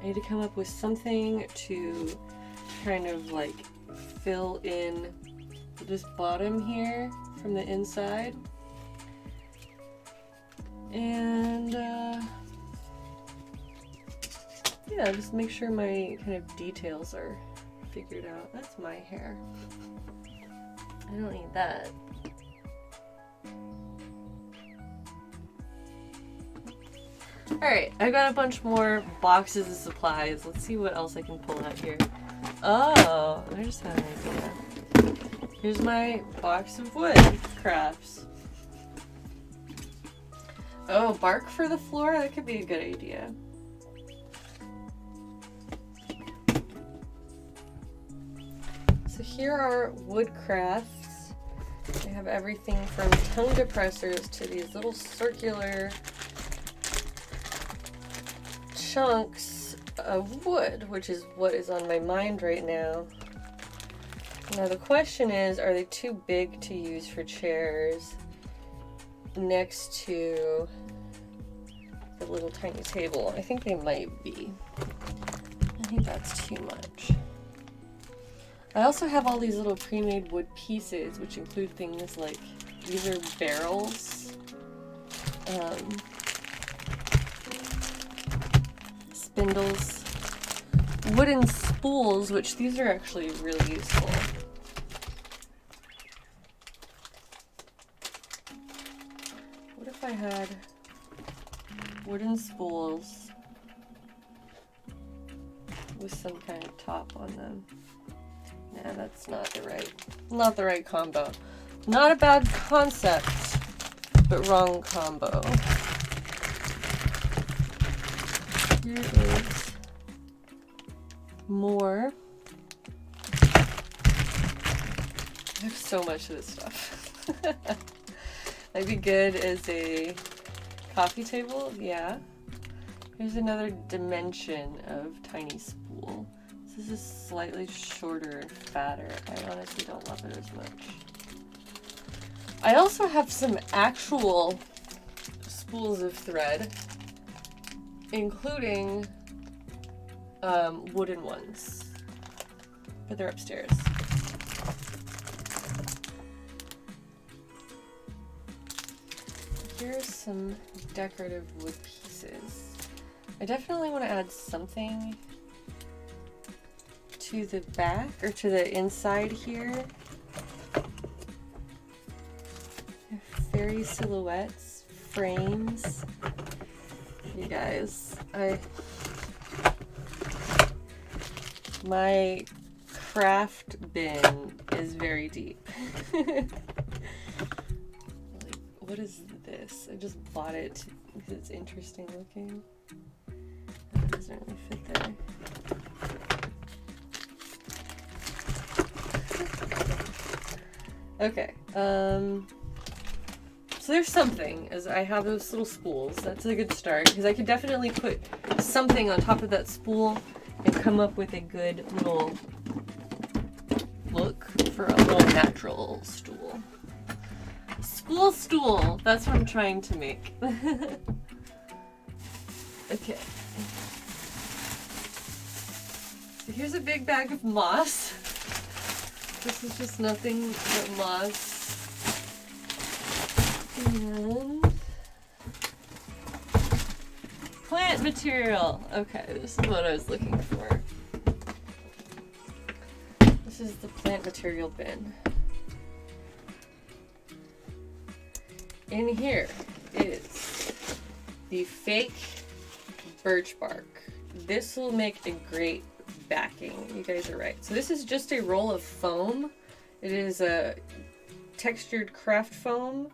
I need to come up with something to kind of like fill in this bottom here from the inside. And yeah, just make sure my kind of details are figured out. That's my hair. I don't need that. Alright, I got a bunch more boxes of supplies. Let's see what else I can pull out here. Oh, I just had an idea. Here's my box of wood crafts. Oh, bark for the floor? That could be a good idea. So here are wood crafts. I have everything from tongue depressors to these little circular chunks of wood, which is what is on my mind right now. Now the question is, are they too big to use for chairs next to the little tiny table? I think they might be. I think that's too much. I also have all these little pre-made wood pieces, which include things like, these are barrels, spindles, wooden spools, which these are actually really useful. What if I had wooden spools with some kind of top on them? Nah, that's not the right combo. Not a bad concept, but wrong combo. Here is more. I have so much of this stuff. Might be good as a coffee table, yeah. Here's another dimension of tiny spool. This is slightly shorter and fatter. I honestly don't love it as much. I also have some actual spools of thread, including wooden ones, but they're upstairs. Here's some decorative wood pieces. I definitely want to add something to the back or to the inside here. Fairy silhouettes, frames. You guys, my craft bin is very deep. Like, what is this? I just bought it because it's interesting looking. It doesn't really fit there. Okay, so there's something, as I have those little spools. That's a good start, because I could definitely put something on top of that spool and come up with a good little look for a little natural stool. Spool stool! That's what I'm trying to make. Okay. So here's a big bag of moss. This is just nothing but moss. And plant material. Okay, this is what I was looking for. This is the plant material bin. In here is the fake birch bark. This will make a great backing. You guys are right. So this is just a roll of foam. It is a textured craft foam.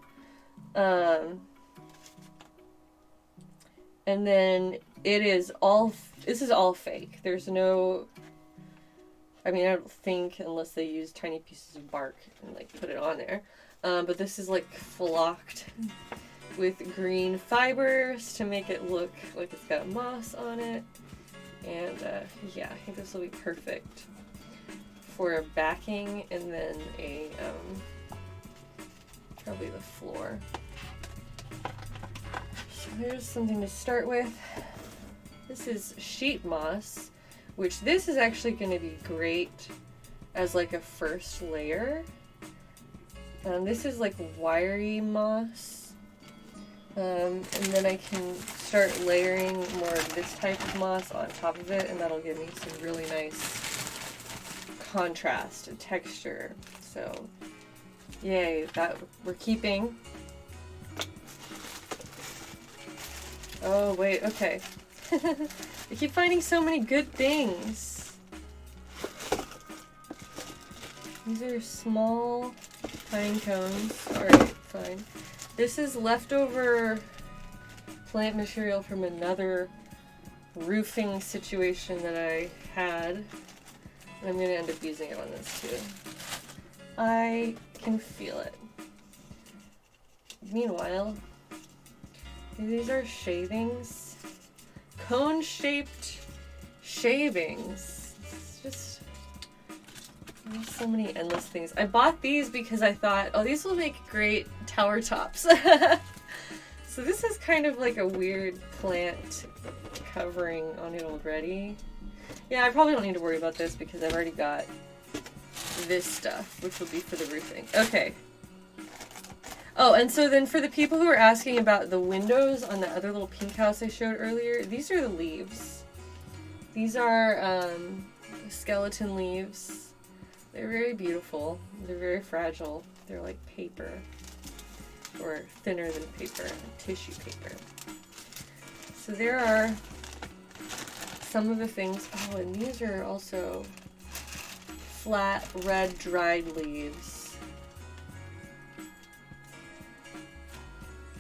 And then this is all fake. There's no, I mean, I don't think, unless they use tiny pieces of bark and like put it on there. But this is like flocked with green fibers to make it look like it's got moss on it. And yeah, I think this will be perfect for a backing and then a, probably the floor. So there's something to start with. This is sheet moss, which this is actually going to be great as like a first layer. This is like wiry moss. And then I can start layering more of this type of moss on top of it, and that'll give me some really nice contrast and texture. So, yay, that we're keeping. Oh, wait, okay. I keep finding so many good things. These are small pine cones. Alright, fine. This is leftover plant material from another roofing situation that I had. I'm going to end up using it on this too. I can feel it. Meanwhile, these are shavings. Cone-shaped shavings. It's just, there's so many endless things. I bought these because I thought, oh, these will make great tower tops. So this is kind of like a weird plant covering on it already. Yeah, I probably don't need to worry about this because I've already got this stuff, which will be for the roofing. Okay. Oh, and so then for the people who are asking about the windows on the other little pink house I showed earlier, these are the leaves. These are skeleton leaves. They're very beautiful. They're very fragile. They're like paper. Or thinner than paper, tissue paper. So there are some of the things. Oh, and these are also flat red dried leaves.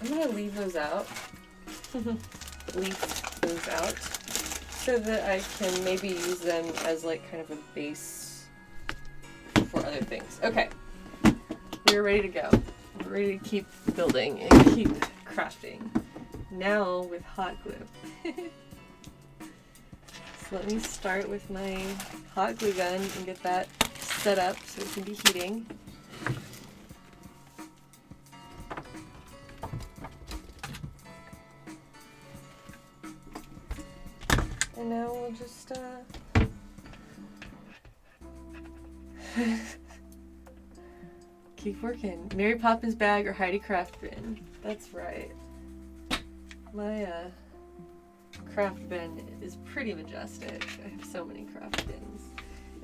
I'm gonna leave those out. Leave those out so that I can maybe use them as like kind of a base for other things. Okay, we're ready to go. We're ready to keep building and keep crafting. Now with hot glue. So let me start with my hot glue gun and get that set up so it can be heating. And now we'll just keep working. Mary Poppins bag or Heidi craft bin. That's right. My craft bin is pretty majestic. I have so many craft bins.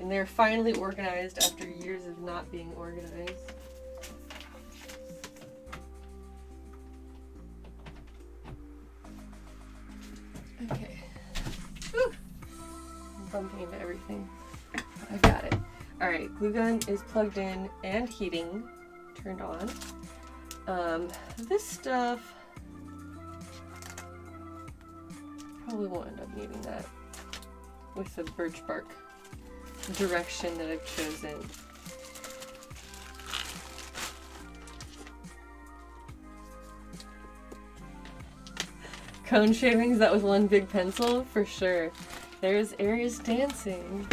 And they're finally organized after years of not being organized. Okay. Whew. I'm bumping into everything. I got it. Alright, glue gun is plugged in and heating turned on. This stuff probably won't end up needing that with the Birchbark direction that I've chosen. Cone shavings, that was one big pencil for sure. There's Aries dancing.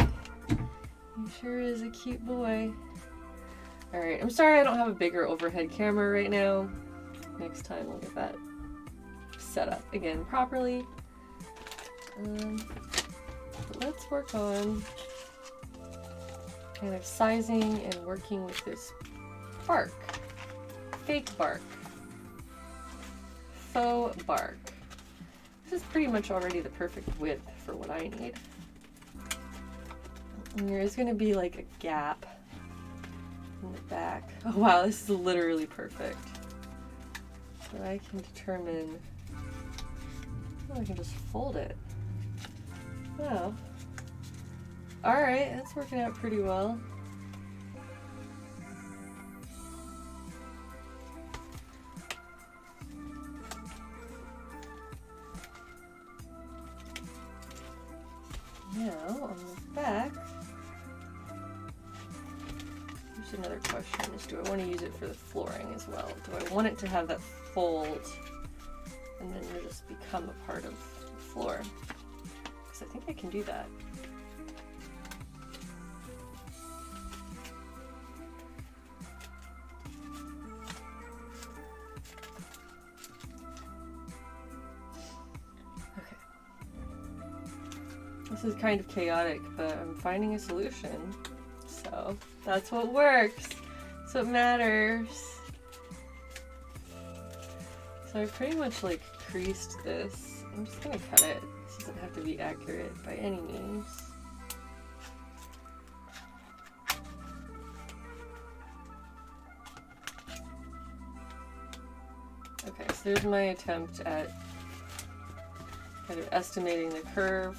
He sure is a cute boy. Alright, I'm sorry I don't have a bigger overhead camera right now. Next time I'll get that set up again properly. But let's work on kind of sizing and working with this bark. Fake bark. Faux bark. this is pretty much already the perfect width for what I need. And there is going to be like a gap in the back. Oh wow, this is literally perfect. So I can determine, oh, I can just fold it. Wow. Alright, that's working out pretty well. Now, on the back, here's another question, is do I want to use it for the flooring as well? Do I want it to have that fold and then it'll just become a part of the floor? Because I think I can do that. This is kind of chaotic, but I'm finding a solution. So that's what works. That's what matters. So I pretty much like creased this. I'm just gonna cut it. This doesn't have to be accurate by any means. Okay, so there's my attempt at kind of estimating the curve.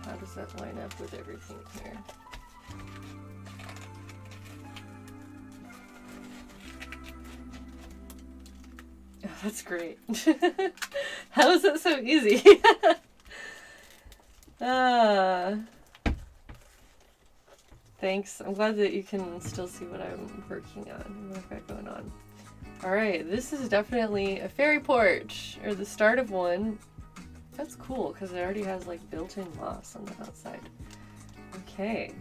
How does that line up with everything here? Oh, that's great. How is that so easy? Thanks. I'm glad that you can still see what I'm working on and what I've got going on. Alright, this is definitely a fairy porch, or the start of one. That's cool, because it already has like built-in moss on the outside. Okay.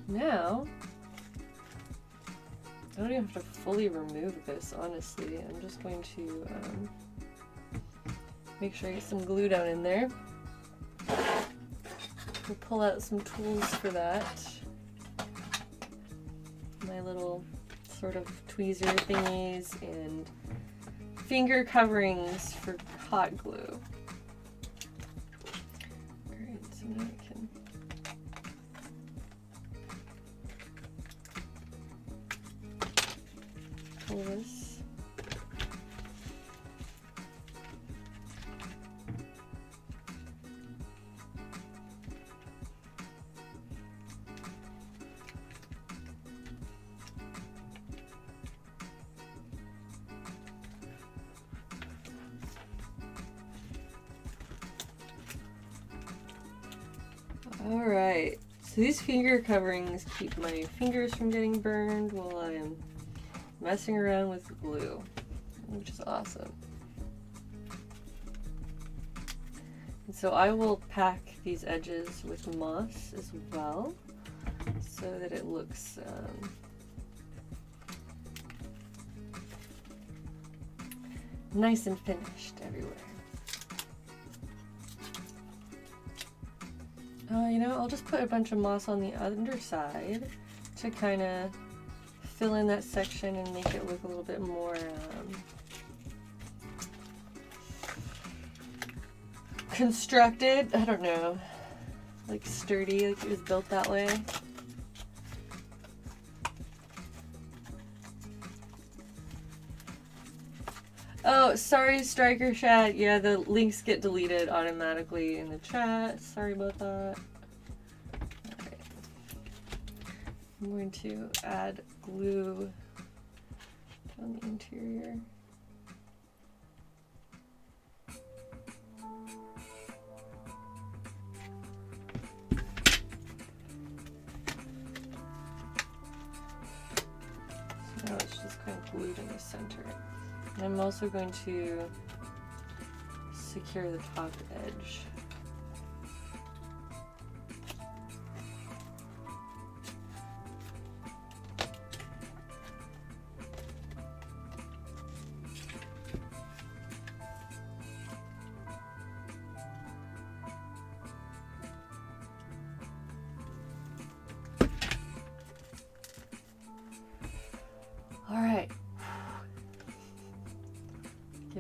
Now, I don't even have to fully remove this, honestly. I'm just going to make sure I get some glue down in there. We'll pull out some tools for that. My little sort of tweezer thingies and finger coverings for hot glue. Alright, so now I can pull this. Alright, so these finger coverings keep my fingers from getting burned while I am messing around with glue, which is awesome. And so I will pack these edges with moss as well, so that it looks nice and finished everywhere. You know, I'll just put a bunch of moss on the underside to kind of fill in that section and make it look a little bit more constructed. I don't know, like sturdy, like it was built that way. Oh, sorry, Striker Chat. Yeah, the links get deleted automatically in the chat. Sorry about that. Alright. I'm going to add glue on the interior. So now it's just kind of glued in the center. I'm also going to secure the top edge.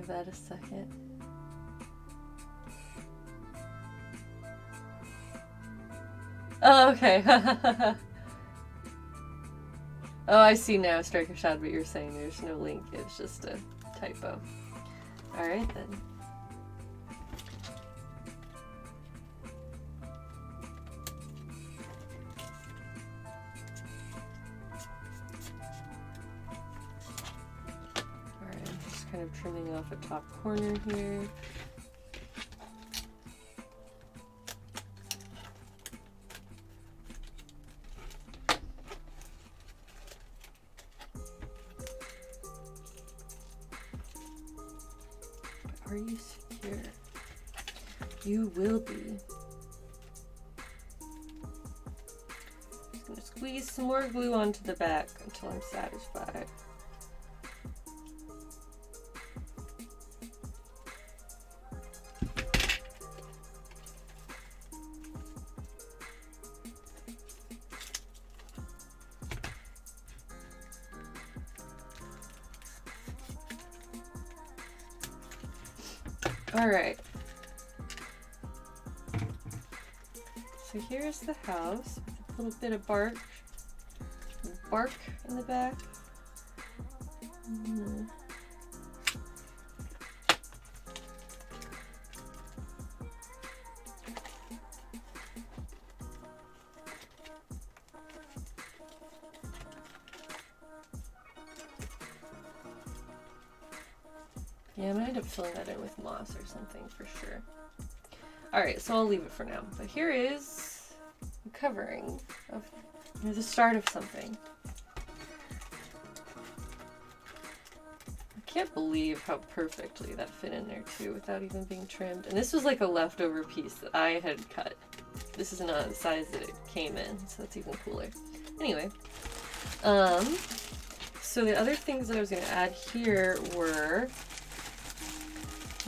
give that a second. Oh, okay. Oh, I see now, Striker Shad, what you're saying. There's no link. It's just a typo. Alright then. Alright, I'm just kind of trimming off a top corner here. Are you secure? You will be. Just gonna squeeze some more glue onto the back until I'm satisfied. All right. So here's the house with a little bit of bark in the back. Yeah, I might end up filling that in with moss or something for sure. Alright, so I'll leave it for now. But here is the covering of the start of something. I can't believe how perfectly that fit in there too without even being trimmed. And this was like a leftover piece that I had cut. This is not the size that it came in, so that's even cooler. Anyway, so the other things that I was going to add here were,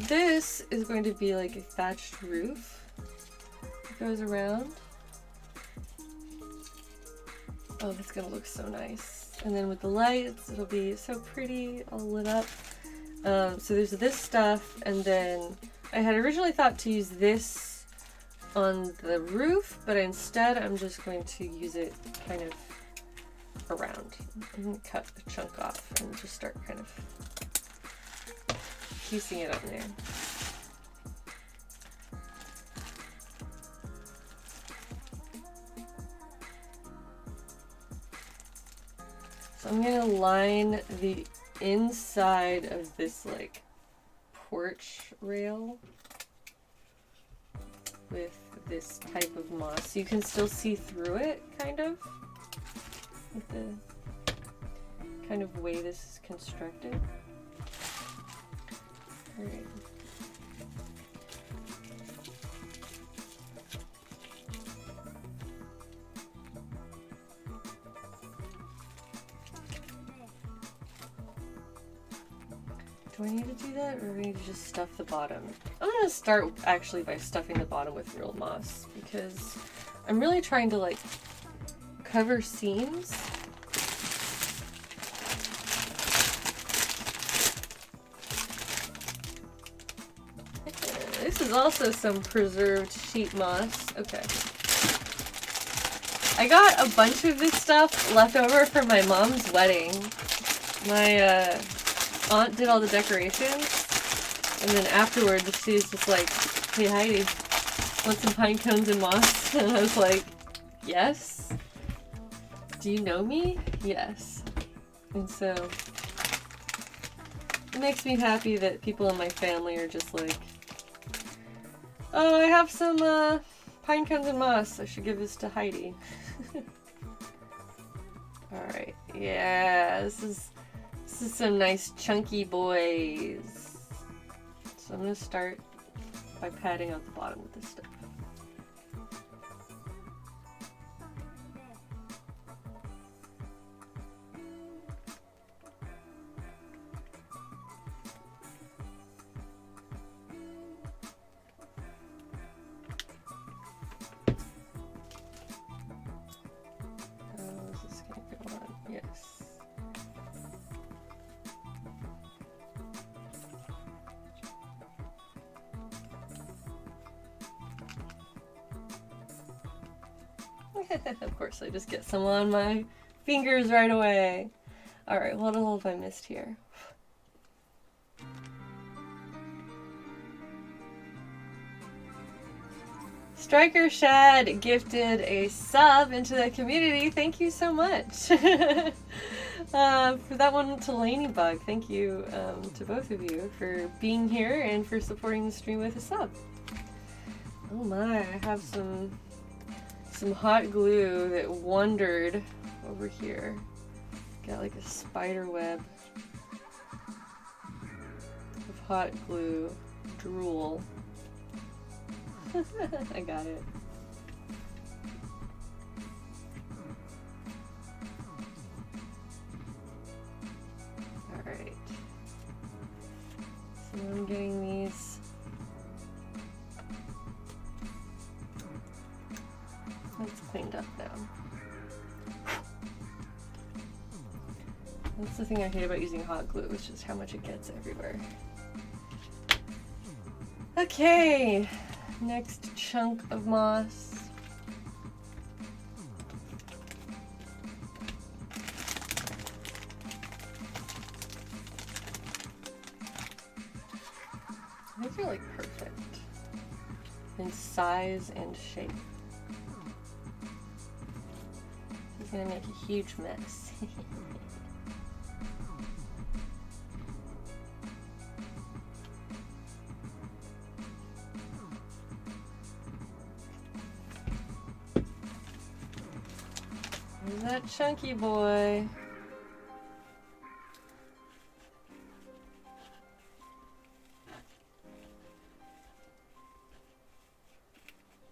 this is going to be like a thatched roof that goes around. Oh, that's going to look so nice. And then with the lights, it'll be so pretty, all lit up. So there's this stuff, and then I had originally thought to use this on the roof, but instead I'm just going to use it kind of around. I'm going to cut a chunk off and just start kind of piecing it on there. So I'm going to line the inside of this like porch rail with this type of moss. So you can still see through it, kind of, with the kind of way this is constructed. Alright. Do I need to do that, or do we need to just stuff the bottom? I'm gonna start actually by stuffing the bottom with real moss, because I'm really trying to like cover seams. This is also some preserved sheet moss. Okay. I got a bunch of this stuff left over from my mom's wedding. My aunt did all the decorations, and then afterwards she was just like, "Hey Heidi, want some pine cones and moss?" And I was like, "Yes." Do you know me? Yes. And so it makes me happy that people in my family are just like, "Oh, I have some pine cones and moss. I should give this to Heidi." Alright, yeah, this is some nice chunky boys. So I'm gonna start by patting out the bottom with this stuff. Of course, I just get some on my fingers right away. Alright, what all have I missed here? Striker Shad gifted a sub into the community. Thank you so much. For that one to Lanybug, thank you to both of you for being here and for supporting the stream with a sub. Oh my, I have some hot glue that wandered over here. Got like a spider web of hot glue drool. I got it. Alright. So I'm getting these. That's cleaned up now. That's the thing I hate about using hot glue, is just how much it gets everywhere. Okay, next chunk of moss. These are like perfect in size and shape. It's gonna make a huge mess. There's that chunky boy.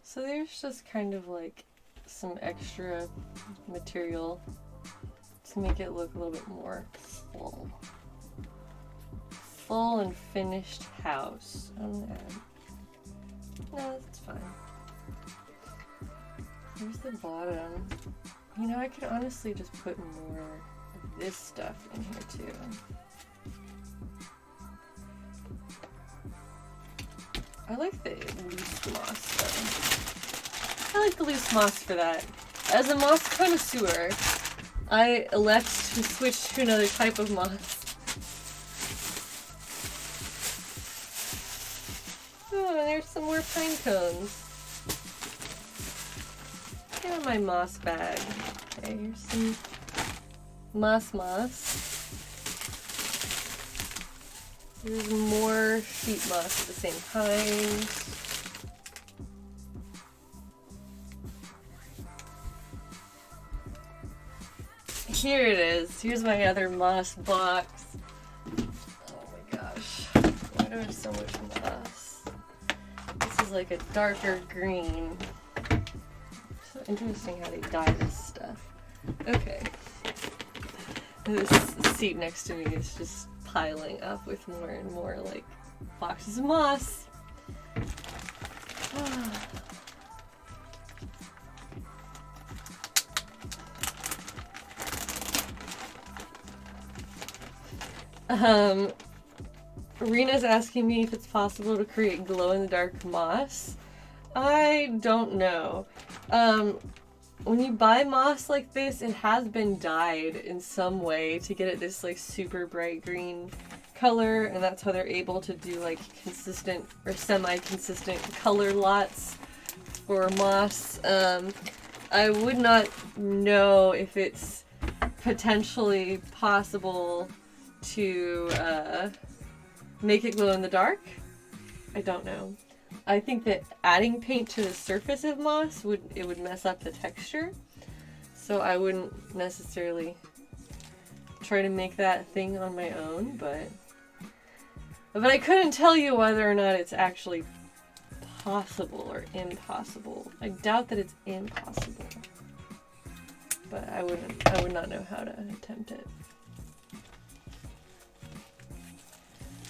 So there's just kind of like some extra material to make it look a little bit more full. Full and finished house. No, that's fine. Here's the bottom. You know, I could honestly just put more of this stuff in here too. I like the loose moss though. I like the loose moss for that. As a moss connoisseur, I elect to switch to another type of moss. Oh, and there's some more pine cones. Get out my moss bag. Okay, here's some moss. There's more sheet moss of the same kind. Here it is. Here's my other moss box. Oh my gosh. Why do I have so much moss? This is like a darker green. So interesting how they dye this stuff. Okay. This seat next to me is just piling up with more and more like boxes of moss. Rena's asking me if it's possible to create glow-in-the-dark moss. I don't know. When you buy moss like this, it has been dyed in some way to get it this like super bright green color, and that's how they're able to do like consistent or semi-consistent color lots for moss. I would not know if it's potentially possible to make it glow in the dark. I don't know. I think that adding paint to the surface of moss would mess up the texture, so I wouldn't necessarily try to make that thing on my own, but I couldn't tell you whether or not it's actually possible or impossible. I doubt that it's impossible, but I would not know how to attempt it.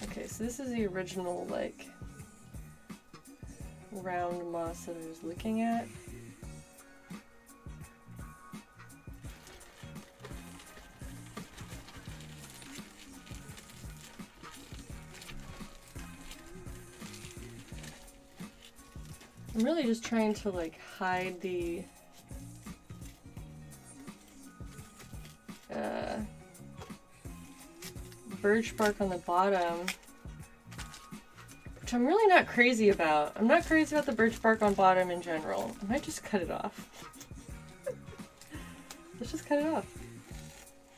Okay, so this is the original like round moss that I was looking at. I'm really just trying to like hide the birch bark on the bottom, which I'm really not crazy about. I'm not crazy about the birch bark on bottom in general. I might just cut it off. Let's just cut it off.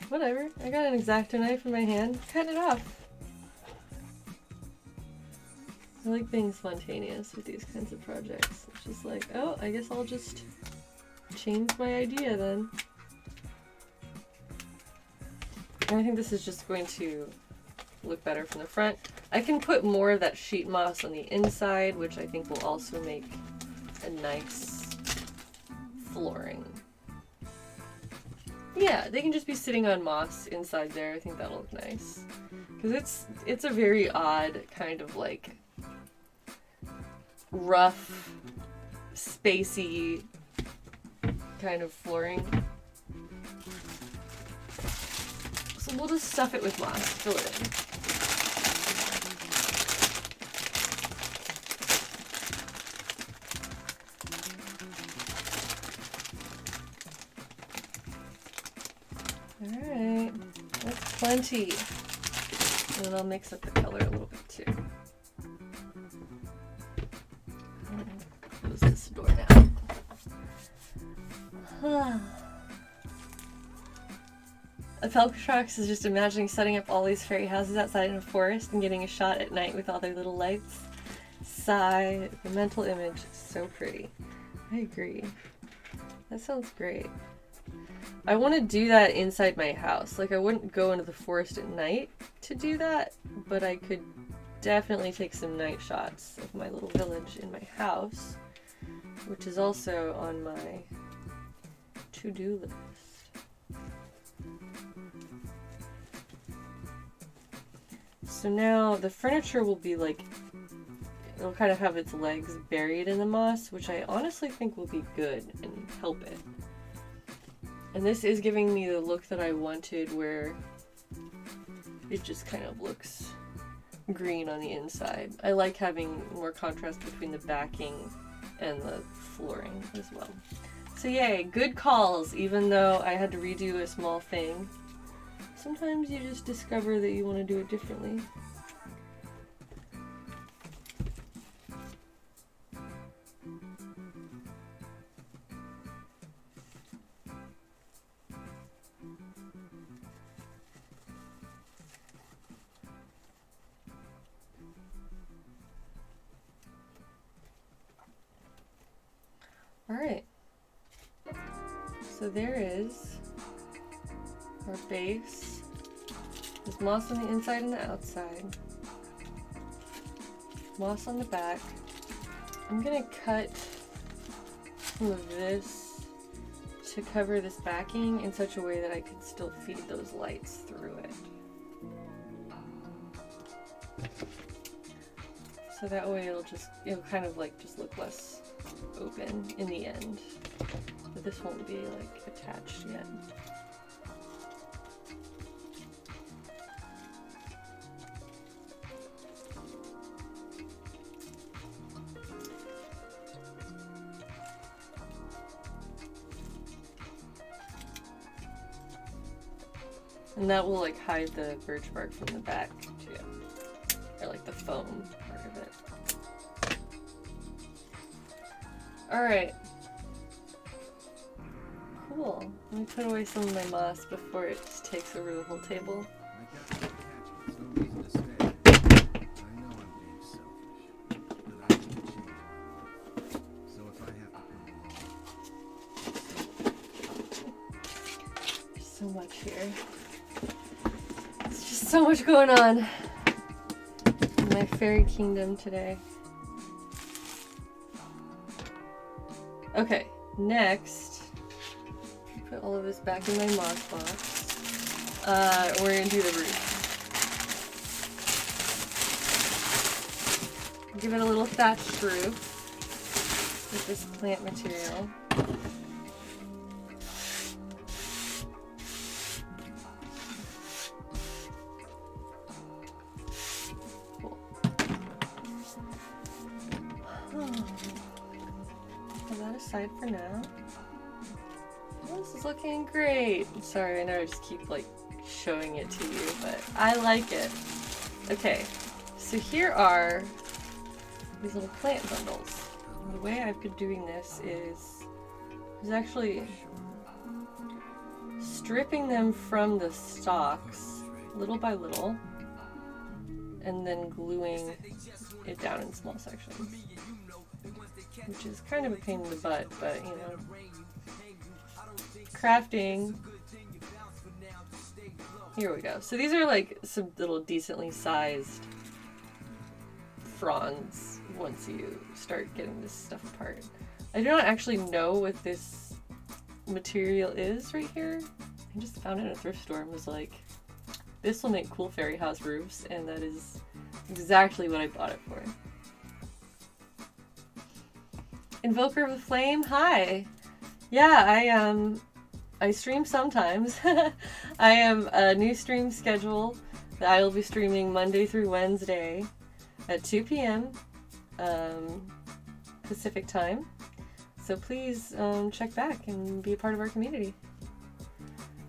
Whatever. I got an X-Acto knife in my hand. Cut it off. I like being spontaneous with these kinds of projects. It's just like, oh, I guess I'll just change my idea then. And I think this is just going to look better from the front. I can put more of that sheet moss on the inside, which I think will also make a nice flooring. Yeah, they can just be sitting on moss inside there. I think that'll look nice. Because it's a very odd kind of like rough, spacey kind of flooring. So we'll just stuff it with moss, fill it in. Alright, that's plenty. And then I'll mix up the color a little bit too. Close this door now. Felkshox is just imagining setting up all these fairy houses outside in a forest and getting a shot at night with all their little lights. Sigh. The mental image is so pretty. I agree. That sounds great. I want to do that inside my house. Like, I wouldn't go into the forest at night to do that, but I could definitely take some night shots of my little village in my house, which is also on my to-do list. So now the furniture will be like, it'll kind of have its legs buried in the moss, which I honestly think will be good and help it. And this is giving me the look that I wanted, where it just kind of looks green on the inside. I like having more contrast between the backing and the flooring as well. So yay, good calls, even though I had to redo a small thing. Sometimes you just discover that you want to do it differently. Alright, so there is our base. There's moss on the inside and the outside. Moss on the back. I'm gonna cut some of this to cover this backing in such a way that I can still feed those lights through it. So that way it'll kind of like just look less open in the end. But this won't be like attached yet. And that will like hide the birch bark from the back too. Or like the foam part of it. Alright. Cool. Let me put away some of my moss before it just takes over the whole table. There's so much here. There's just so much going on in my fairy kingdom today. Okay, next, put all of this back in my moss box. We're gonna do the roof. Give it a little thatched roof with this plant material. Cool. Put that aside for now. This is looking great. I'm sorry, I know I just keep like showing it to you, but I like it. Okay, so here are these little plant bundles. And the way I've been doing this is actually stripping them from the stalks little by little and then gluing it down in small sections, which is kind of a pain in the butt, but you know, crafting. Here we go. So these are like some little decently sized fronds once you start getting this stuff apart. I do not actually know what this material is right here. I just found it in a thrift store and was like, this will make cool fairy house roofs, and that is exactly what I bought it for. Invoker of the Flame, hi! Yeah, I stream sometimes. I am a new stream schedule that I will be streaming Monday through Wednesday at 2 p.m. Pacific time. So please check back and be a part of our community.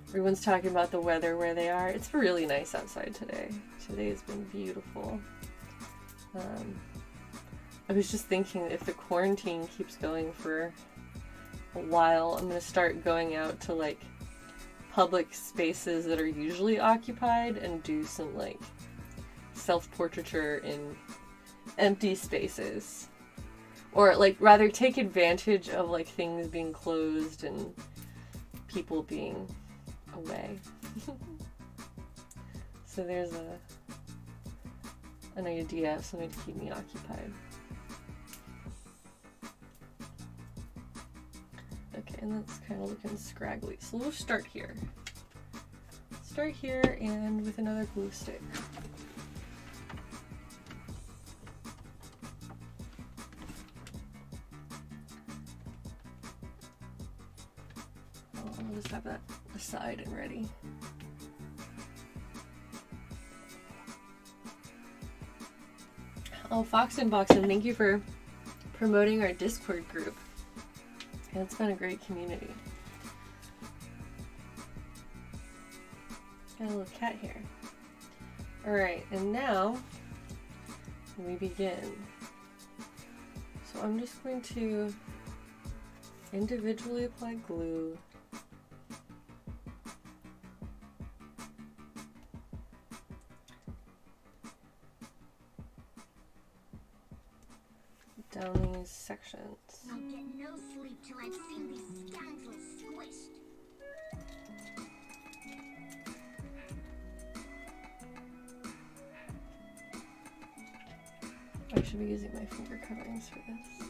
Everyone's talking about the weather where they are. It's really nice outside today. Today has been beautiful. I was just thinking if the quarantine keeps going for a while, I'm gonna start going out to like public spaces that are usually occupied and do some like self-portraiture in empty spaces. Or like rather take advantage of like things being closed and people being away. So there's an idea of something to keep me occupied. Okay, and that's kind of looking scraggly. So we'll start here. Start here and with another glue stick. I'll just have that aside and ready. Oh, Fox and Boxen, thank you for promoting our Discord group. Yeah, it's been a great community. Got a little cat here. Alright, and now we begin. So I'm just going to individually apply glue. Down these sections. I'll get no sleep till I've seen these scoundrels squished. I should be using my finger coverings for this.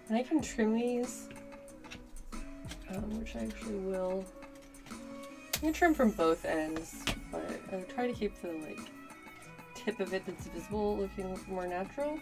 And I can trim these, which I actually will. I'm gonna trim from both ends, but I'll try to keep the like tip of it that's visible looking more natural.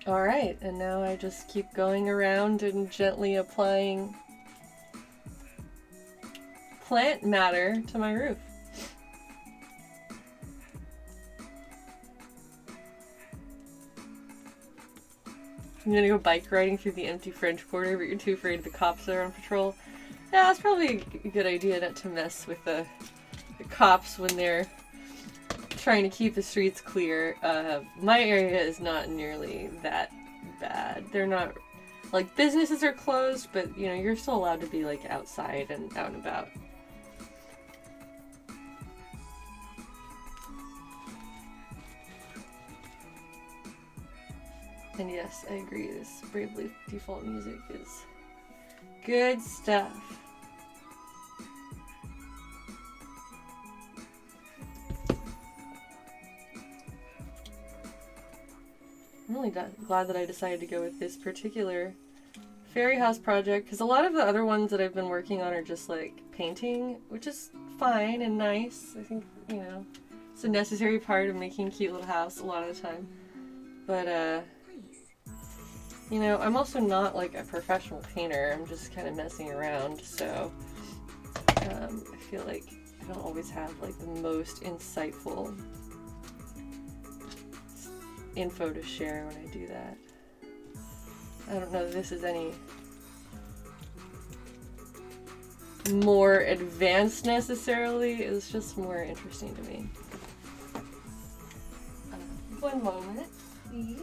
Alright, and now I just keep going around and gently applying plant matter to my roof. I'm gonna go bike riding through the empty French Quarter, but you're too afraid the cops are on patrol. Yeah, that's probably a good idea not to mess with the cops when they're trying to keep the streets clear. My area is not nearly that bad. They're not, like, businesses are closed, but, you know, you're still allowed to be, like, outside and out and about. And yes, I agree, this Bravely Default music is good stuff. really glad that I decided to go with this particular fairy house project, because a lot of the other ones that I've been working on are just like painting, which is fine and nice. I think, you know, it's a necessary part of making a cute little house a lot of the time. But, you know, I'm also not like a professional painter. I'm just kind of messing around, so I feel like I don't always have like the most insightful info to share when I do that. I don't know if this is any more advanced necessarily. It's just more interesting to me. One moment, please.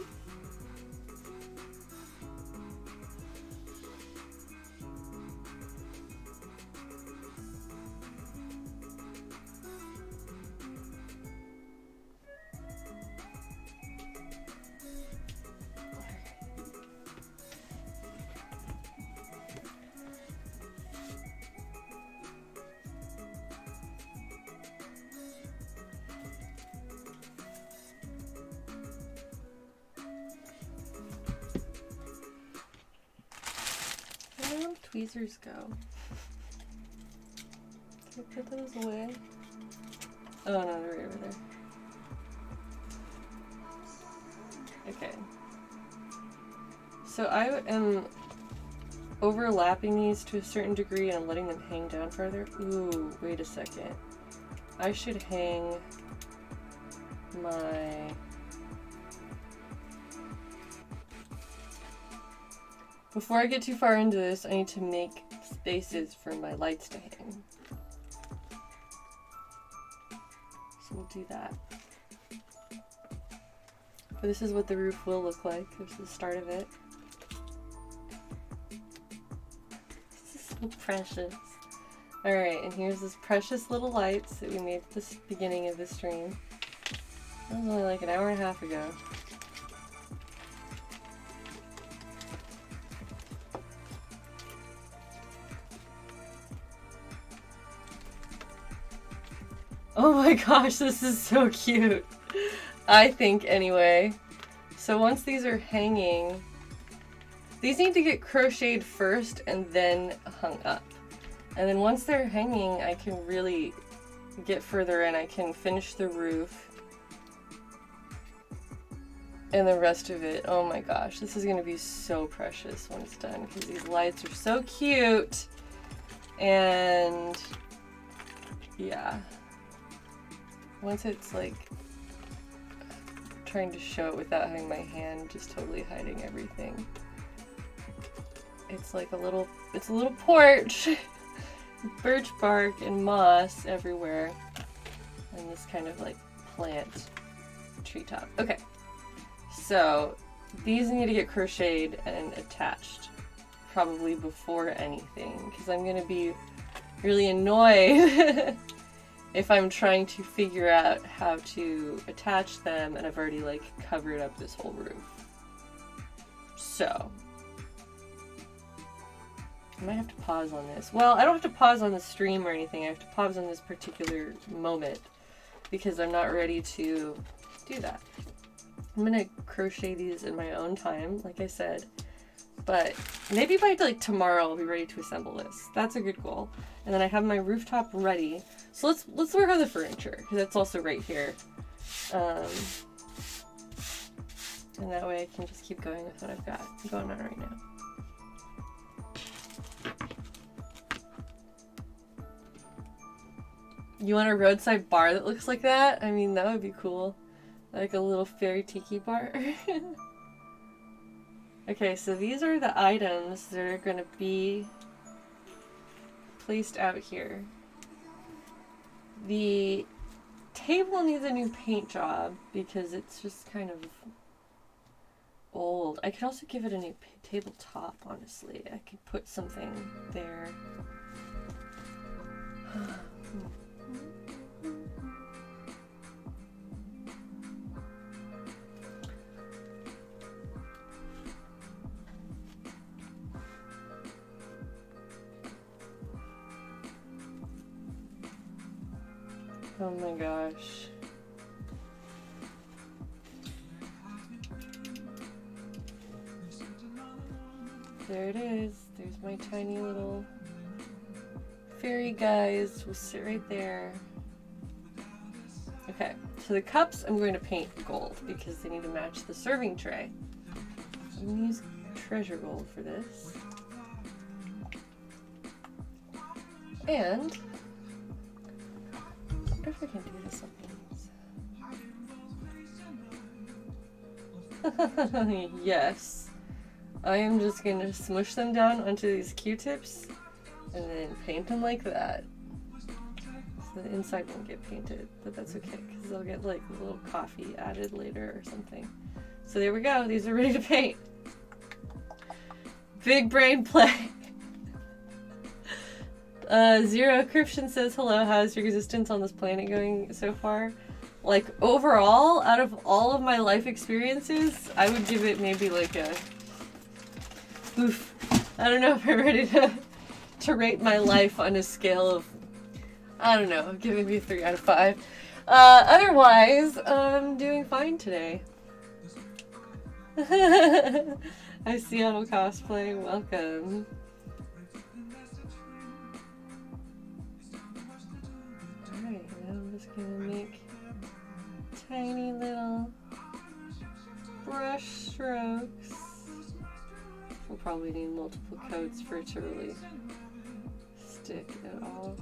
Where do tweezers go? Can I put those away? Oh no, they're right over there. Okay. So I am overlapping these to a certain degree and I'm letting them hang down further. Ooh, wait a second. I should hang my... Before I get too far into this, I need to make spaces for my lights to hang. So we'll do that. But this is what the roof will look like. There's the start of it. This is so precious. Alright, and here's this precious little lights that we made at the beginning of the stream. That was only like an hour and a half ago. Oh my gosh, this is so cute. I think anyway. So once these are hanging, these need to get crocheted first and then hung up. And then once they're hanging, I can really get further in. I can finish the roof and the rest of it. Oh my gosh, this is going to be so precious when it's done because these lights are so cute. And yeah. Once it's like trying to show it without having my hand just totally hiding everything. It's like a little porch. Birch bark and moss everywhere. And this kind of like plant treetop. Okay. So these need to get crocheted and attached probably before anything because I'm going to be really annoyed if I'm trying to figure out how to attach them and I've already like covered up this whole roof. So I might have to pause on this. Well, I don't have to pause on the stream or anything. I have to pause on this particular moment because I'm not ready to do that. I'm gonna crochet these in my own time, like I said. But maybe by like tomorrow I'll be ready to assemble this. That's a good goal. And then I have my rooftop ready. So let's work on the furniture because it's also right here. And that way I can just keep going with what I've got going on right now. You want a roadside bar that looks like that? I mean, that would be cool. Like a little fairy tiki bar. Okay, so these are the items that are going to be placed out here. The table needs a new paint job because it's just kind of old. I could also give it a new tabletop, honestly. I could put something there. Oh my gosh. There it is. There's my tiny little fairy guys. We'll sit right there. Okay, so the cups I'm going to paint gold because they need to match the serving tray. So I'm going to use treasure gold for this. And I wonder if I can do this on these. Yes. I am just going to smush them down onto these Q-tips and then paint them like that. So the inside won't get painted, but that's okay because they'll get like a little coffee added later or something. So there we go. These are ready to paint. Big brain play. Zero Cryption says, hello, how's your existence on this planet going so far? Like, overall, out of all of my life experiences, I would give it maybe like a... Oof. I don't know if I'm ready to rate my life on a scale of... I don't know, give it maybe 3 out of 5. Otherwise, I'm doing fine today. I Seattle cosplay, welcome. Alright, now I'm just gonna make tiny little brush strokes. We'll probably need multiple coats for it to really stick at all.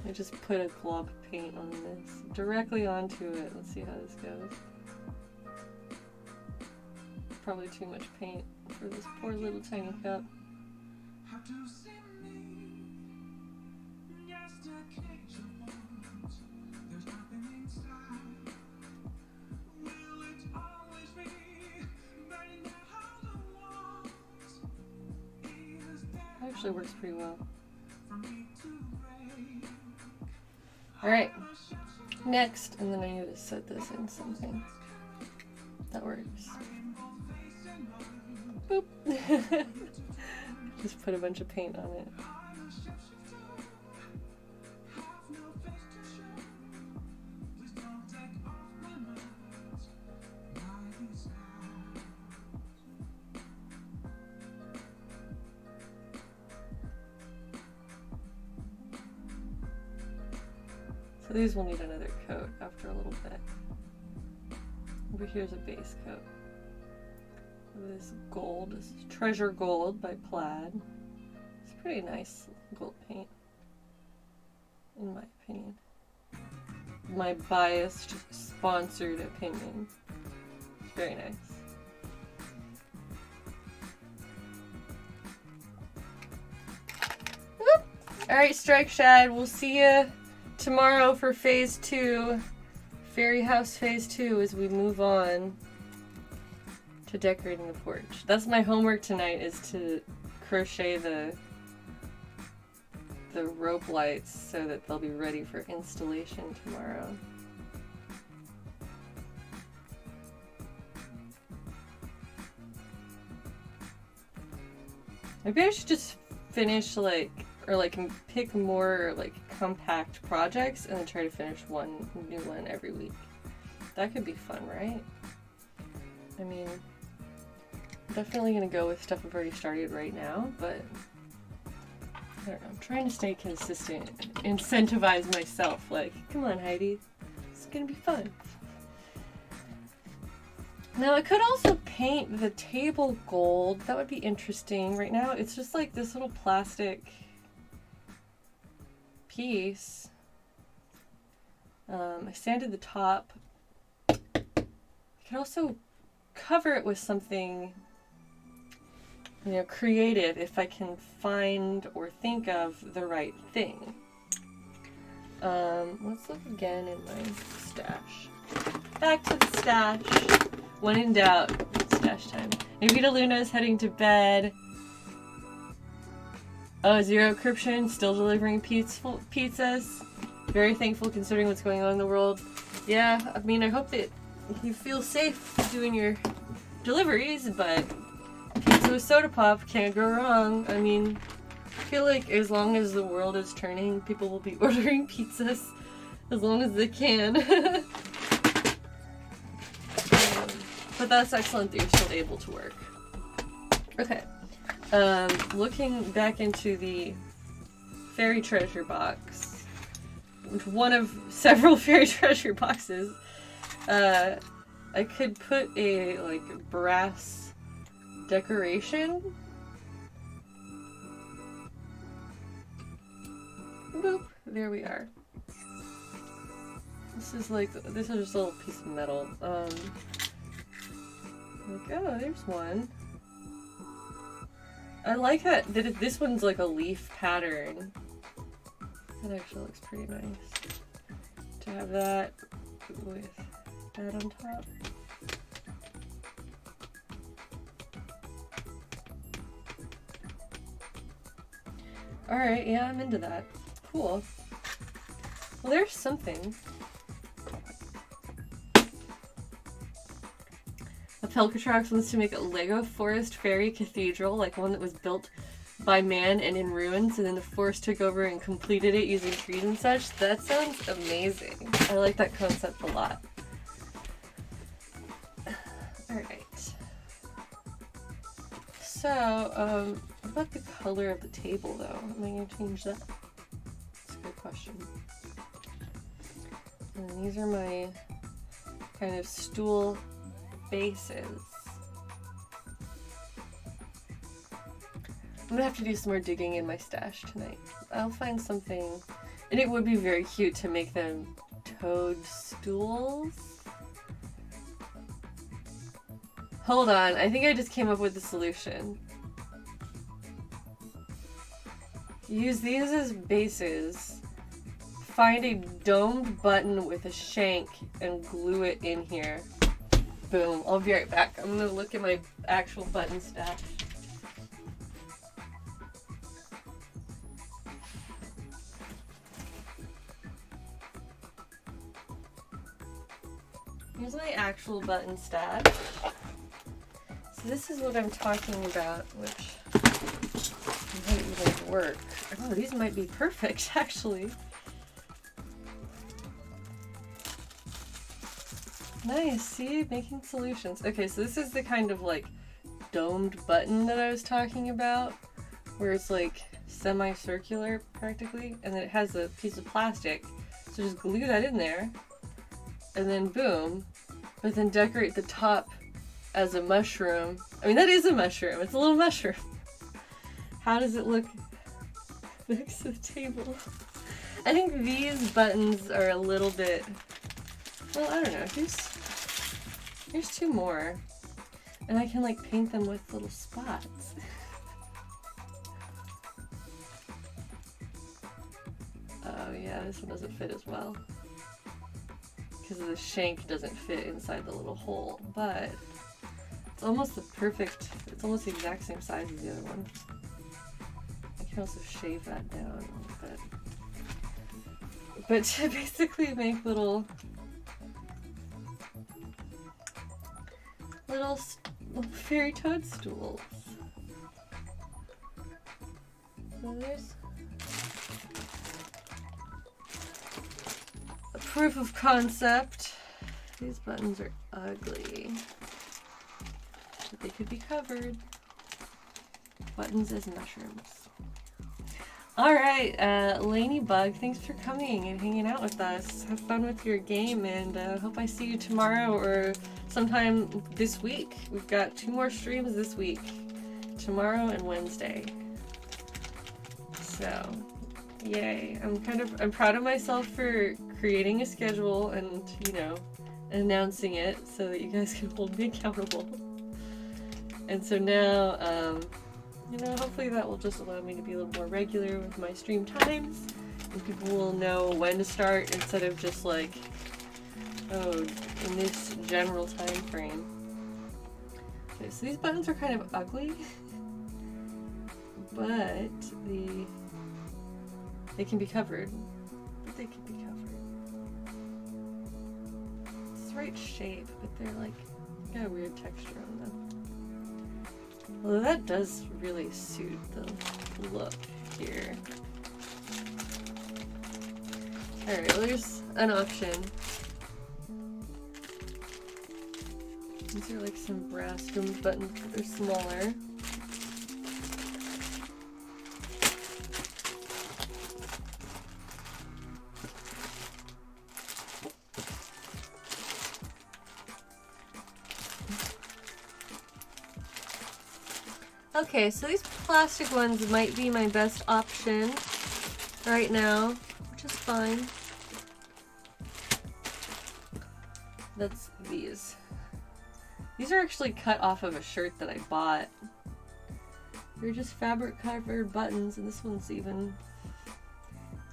I just put a glob of paint on this, directly onto it. Let's see how this goes. Probably too much paint for this poor little tiny cup. Actually works pretty well. Alright, next, and then I need to set this in something. That works. Boop. Just put a bunch of paint on it. So these will need another coat after a little bit. Over here's a base coat. This gold, this is Treasure Gold by Plaid. It's pretty nice gold paint, in my opinion. My biased, sponsored opinion. It's very nice. Whoop. Alright, Strike Shad, we'll see you tomorrow for phase 2, Fairy House phase 2, as we move on to decorating the porch. That's my homework tonight, is to crochet the rope lights so that they'll be ready for installation tomorrow. Maybe I should just finish pick more compact projects and then try to finish one new one every week. That could be fun, right? I mean, I'm definitely gonna go with stuff I've already started right now, but I don't know, I'm trying to stay consistent, incentivize myself, like, come on Heidi, it's gonna be fun. Now I could also paint the table gold, that would be interesting. Right now it's just like this little plastic piece. I sanded the top. I could also cover it with something, you know, creative if I can find or think of the right thing. Let's look again in my stash. Back to the stash. When in doubt, stash time. Navita Luna is heading to bed. Oh, Zero Encryption, still delivering pizzas. Very thankful considering what's going on in the world. Yeah, I mean, I hope that you feel safe doing your deliveries, but pizza with soda pop, can't go wrong. I mean, I feel like as long as the world is turning, people will be ordering pizzas as long as they can. But that's excellent that you're still able to work. Okay. Looking back into the fairy treasure box, one of several fairy treasure boxes, I could put a, like, brass decoration. Boop. There we are. This is just a little piece of metal. Like, oh, there's one. I like that this one's like a leaf pattern. That actually looks pretty nice. To have that with that on top. Alright, yeah, I'm into that. Cool. Well, there's something. Pelcatrax wants to make a Lego Forest Fairy Cathedral, like one that was built by man and in ruins, and then the forest took over and completed it using trees and such. That sounds amazing. I like that concept a lot. Alright. So, what about the color of the table, though? Am I going to change that? That's a good question. And these are my kind of stool bases. I'm gonna have to do some more digging in my stash tonight. I'll find something, and it would be very cute to make them toadstools. Hold on, I think I just came up with the solution. Use these as bases. Find a domed button with a shank and glue it in here. Boom. I'll be right back. I'm gonna look at my actual button stash. Here's my actual button stash. So this is what I'm talking about, which might even work. Oh, these might be perfect, actually. Nice, see? Making solutions. Okay, so this is the kind of, like, domed button that I was talking about, where it's, like, semicircular, practically, and then it has a piece of plastic. So just glue that in there, and then boom. But then decorate the top as a mushroom. I mean, that is a mushroom. It's a little mushroom. How does it look next to the table? I think these buttons are a little bit... Well, I don't know. Here's two more. And I can, like, paint them with little spots. Oh, yeah, this one doesn't fit as well. Because the shank doesn't fit inside the little hole. But it's almost the perfect... It's almost the exact same size as the other one. I can also shave that down a little bit. But to basically make little fairy toadstools. So there's a proof of concept. These buttons are ugly, but they could be covered. Buttons as mushrooms. Alright, Lanybug, thanks for coming and hanging out with us. Have fun with your game, and hope I see you tomorrow or sometime this week. We've got 2 more streams this week. Tomorrow and Wednesday. So, yay. I'm proud of myself for creating a schedule and, you know, announcing it so that you guys can hold me accountable. And so now, you know, hopefully that will just allow me to be a little more regular with my stream times, and people will know when to start instead of just like, oh, in this general time frame. Okay, so these buttons are kind of ugly, but they can be covered. But they can be covered. It's the right shape, but they're like got a weird texture on them. Although that does really suit the look here. Alright, well there's an option. These are like some brass buttons, but they're smaller. Okay, so these plastic ones might be my best option right now, which is fine. That's these. These are actually cut off of a shirt that I bought. They're just fabric covered buttons, and this one's even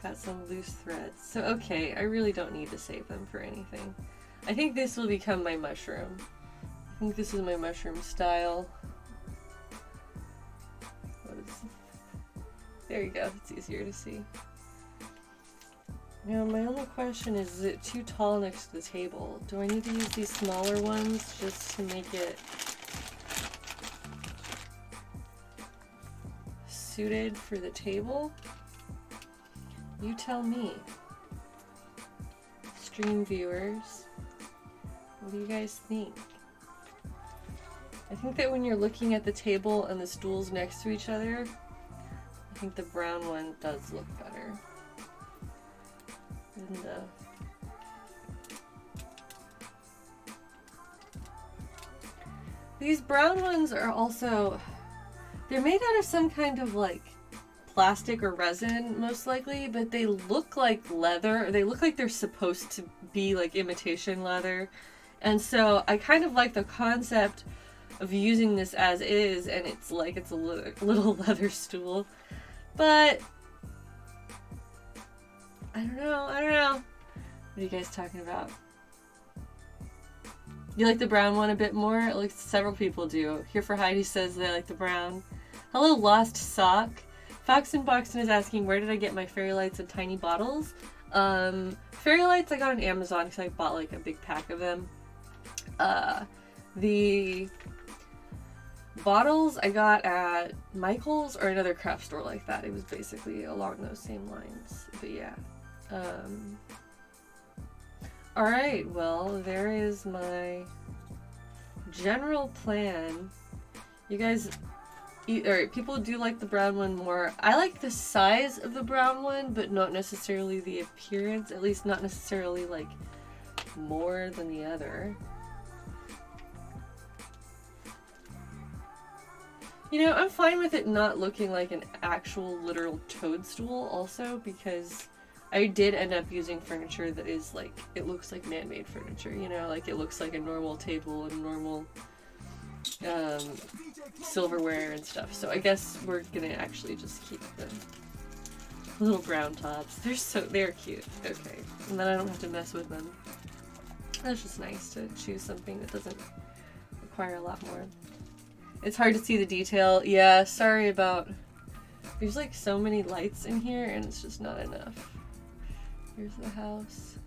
got some loose threads. So okay, I really don't need to save them for anything. I think this will become my mushroom. I think this is my mushroom style. There you go, it's easier to see. Now my only question is it too tall next to the table? Do I need to use these smaller ones just to make it suited for the table? You tell me. Stream viewers, what do you guys think? I think that when you're looking at the table and the stools next to each other, I think the brown one does look better. And, these brown ones are also, they're made out of some kind of like plastic or resin most likely, but they look like leather. They look like they're supposed to be like imitation leather. And so I kind of like the concept of using this as is, and it's like it's a little leather stool. But I don't know. What are you guys talking about? You like the brown one a bit more? At least several people do. Here for Heidi says they like the brown. Hello, Lost Sock. Fox and Boxon is asking, where did I get my fairy lights in tiny bottles? Fairy lights I got on Amazon because I bought like a big pack of them. The bottles I got at Michael's or another craft store like that. It was basically along those same lines. But yeah. Alright, well, there is my general plan. You guys, alright, people do like the brown one more. I like the size of the brown one, but not necessarily the appearance. At least not necessarily like more than the other. You know, I'm fine with it not looking like an actual literal toadstool also, because I did end up using furniture that is like, it looks like man-made furniture, you know, like it looks like a normal table and normal silverware and stuff. So I guess we're gonna actually just keep the little brown tops. They're cute. Okay. And then I don't have to mess with them. That's just nice to choose something that doesn't require a lot more. It's hard to see the detail. Yeah, sorry about... There's like so many lights in here and it's just not enough. Here's the house.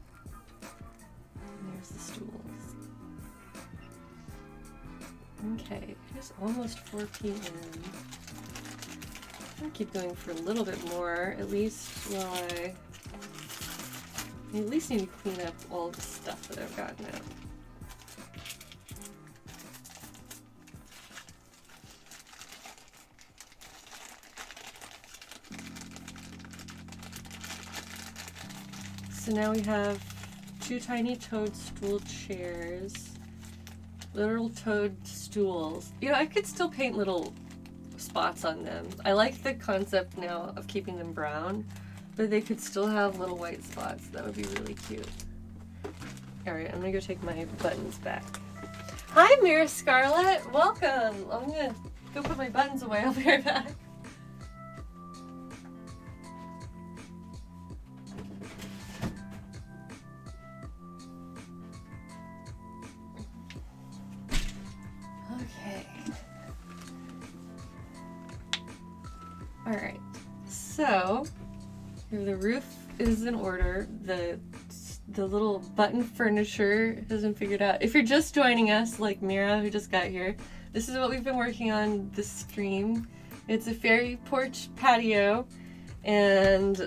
And there's the stools. Okay, it's almost 4 p.m. I'm gonna keep going for a little bit more, at least while I at least need to clean up all the stuff that I've gotten out. So now we have 2 tiny toadstool chairs, literal toadstools. You know, I could still paint little spots on them. I like the concept now of keeping them brown, but they could still have little white spots. That would be really cute. Alright, I'm gonna go take my buttons back. Hi, Mira Scarlet! Welcome! I'm gonna go put my buttons away. I'll be right back. Alright, so the roof is in order. The little button furniture has been figured out. If you're just joining us, like Mira who just got here, this is what we've been working on this stream. It's a fairy porch patio, and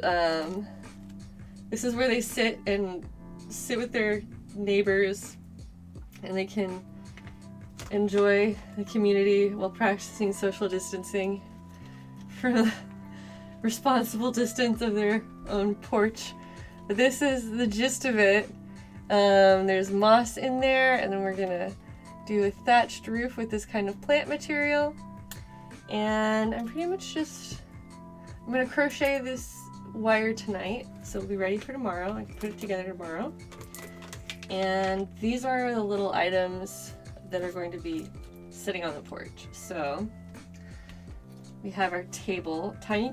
this is where they sit with their neighbors, and they can enjoy the community while practicing social distancing from the responsible distance of their own porch. But this is the gist of it. There's moss in there, and then we're gonna do a thatched roof with this kind of plant material. And I'm pretty much I'm gonna crochet this wire tonight, so it'll be ready for tomorrow. I can put it together tomorrow. And these are the little items that are going to be sitting on the porch. So we have our table, tiny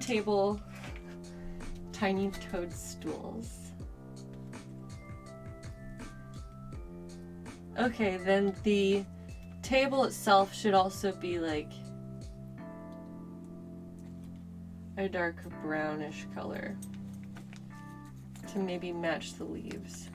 toadstools. Okay, then the table itself should also be like a dark brownish color to maybe match the leaves.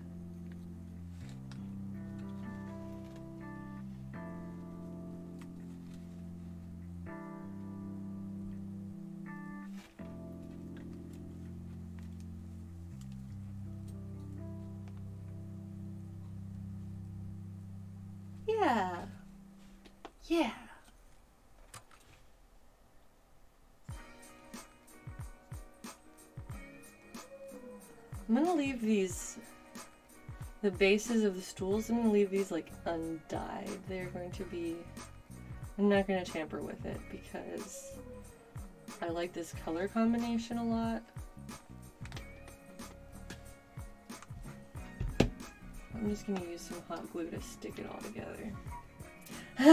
Yeah. I'm gonna leave the bases of the stools, I'm gonna leave these like undyed. They're going to be, I'm not gonna tamper with it because I like this color combination a lot. I'm just gonna use some hot glue to stick it all together.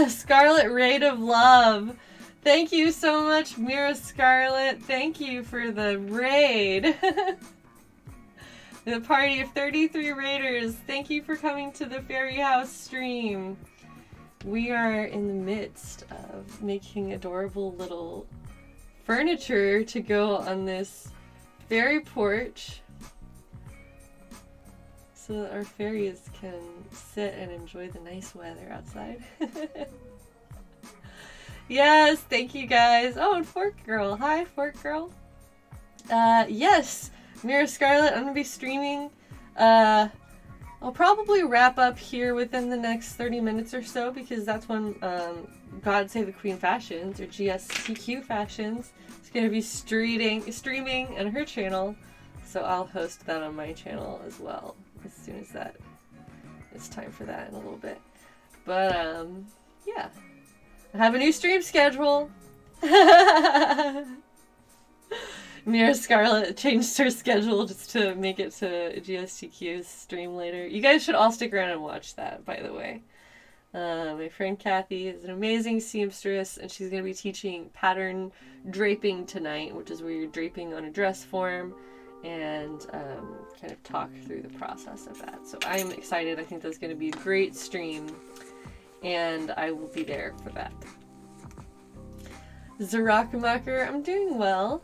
Scarlet Raid of Love. Thank you so much, Mira Scarlet. Thank you for the raid. The party of 33 raiders. Thank you for coming to the Fairy House stream. We are in the midst of making adorable little furniture to go on this fairy porch so that our fairies can sit and enjoy the nice weather outside. Yes, thank you guys. Oh, and Fork Girl. Hi, Fork Girl. Yes, Mira Scarlet, I'm gonna be streaming. I'll probably wrap up here within the next 30 minutes or so because that's when God Save the Queen Fashions, or GSTQ Fashions, is gonna be streaming on her channel. So I'll host that on my channel as well as soon as that it's time for that in a little bit. But yeah, I have a new stream schedule. Mira Scarlet changed her schedule just to make it to GSTQ's stream later. You guys should all stick around and watch that, by the way. My friend Kathy is an amazing seamstress, and she's going to be teaching pattern draping tonight, which is where you're draping on a dress form, and kind of talk through the process of that. So I'm excited. I think that's going to be a great stream, and I will be there for that. Zarakamaker, I'm doing well.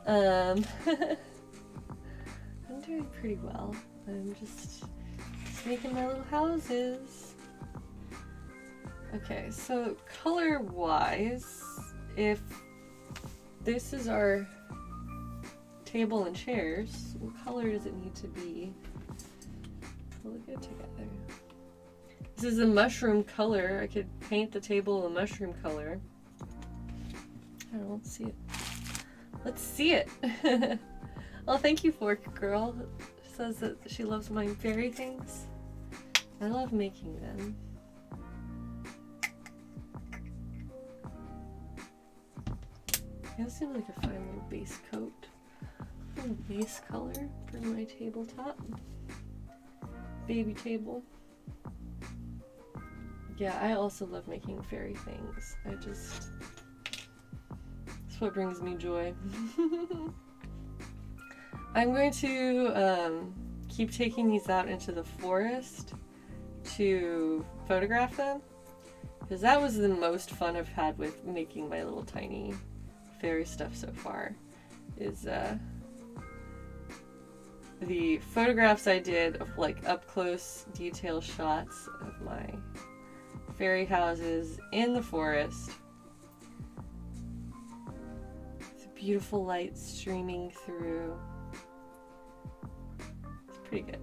I'm doing pretty well. I'm just making my little houses. Okay, so color-wise, if this is our table and chairs, what color does it need to be to look good together? This is a mushroom color. I could paint the table a mushroom color. I don't know, let's see it. Let's see it. Oh, thank you, Fork Girl. She says that she loves my fairy things. I love making them. Yeah, this seems like a fine little base coat. A little base color for my tabletop. Baby table. Yeah, I also love making fairy things. It's what brings me joy. I'm going to keep taking these out into the forest to photograph them, because that was the most fun I've had with making my little tiny fairy stuff so far is the photographs I did of like up close detail shots of my fairy houses in the forest. The beautiful light streaming through. It's pretty good.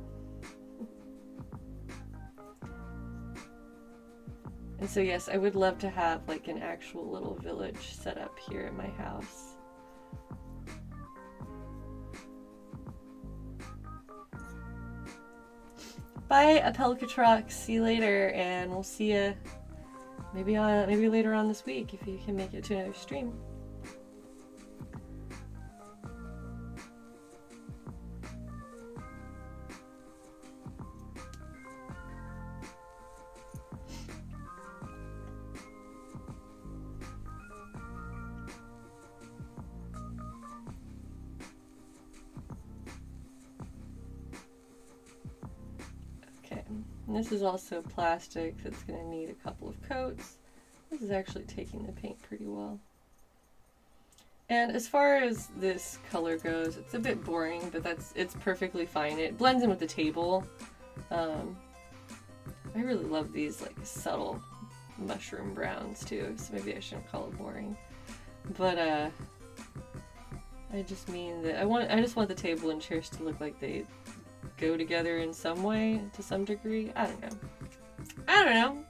And so yes, I would love to have like an actual little village set up here at my house. Bye, Apelcatrox. See you later, and we'll see you maybe later on this week if you can make it to another stream. And this is also plastic that's going to need a couple of coats. This is actually taking the paint pretty well. And as far as this color goes, it's a bit boring, but it's perfectly fine. It blends in with the table. I really love these like subtle mushroom browns too, so maybe I shouldn't call it boring. But I just mean that I just want the table and chairs to look like they go together in some way, to some degree. I don't know.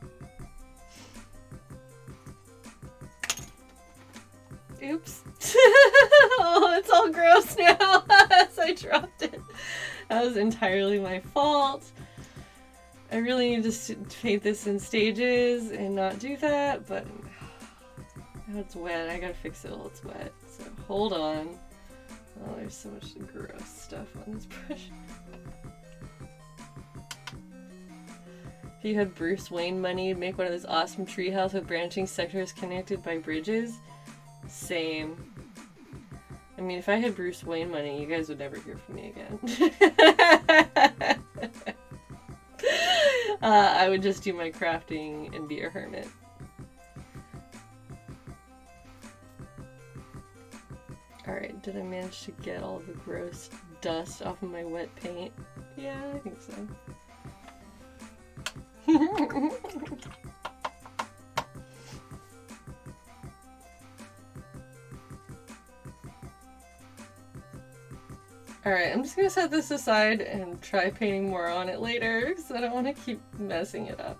Oops. Oh, it's all gross now as I dropped it. That was entirely my fault. I really need to paint this in stages and not do that, but now it's wet. I gotta fix it while it's wet. So hold on. Oh, there's so much gross stuff on this brush. If you had Bruce Wayne money, you'd make one of those awesome treehouse with branching sectors connected by bridges. Same. I mean, if I had Bruce Wayne money, you guys would never hear from me again. I would just do my crafting and be a hermit. Alright, did I manage to get all the gross dust off of my wet paint? Yeah, I think so. Alright, I'm just gonna set this aside and try painting more on it later, because I don't want to keep messing it up.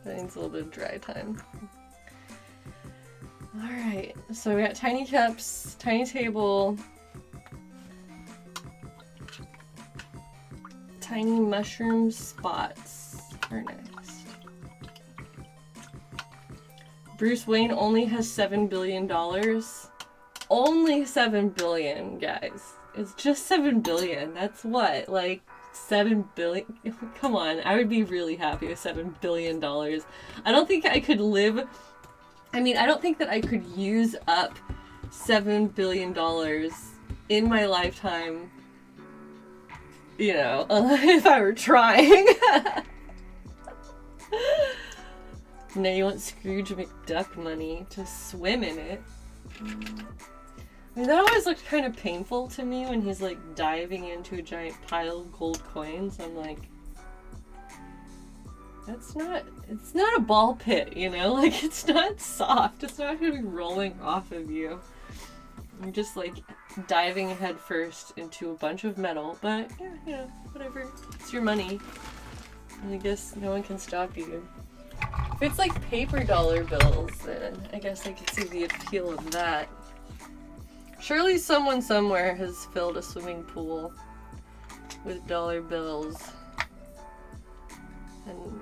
That needs a little bit of dry time. Alright, so we got tiny cups, tiny table, tiny mushroom spots are next. Bruce Wayne only has $7 billion. Only 7 billion, guys. It's just 7 billion. That's what? Like 7 billion? Come on, I would be really happy with $7 billion. I don't think I could live. I mean, I don't think that I could use up $7 billion in my lifetime, you know, if I were trying. Now you want Scrooge McDuck money to swim in it. I mean, that always looked kind of painful to me when he's like diving into a giant pile of gold coins. I'm like, it's not a ball pit, you know? Like, it's not soft. It's not gonna be rolling off of you. You're just like diving head first into a bunch of metal, but yeah, you know, whatever. It's your money. And I guess no one can stop you. If it's like paper dollar bills, then I guess I could see the appeal of that. Surely someone somewhere has filled a swimming pool with dollar bills and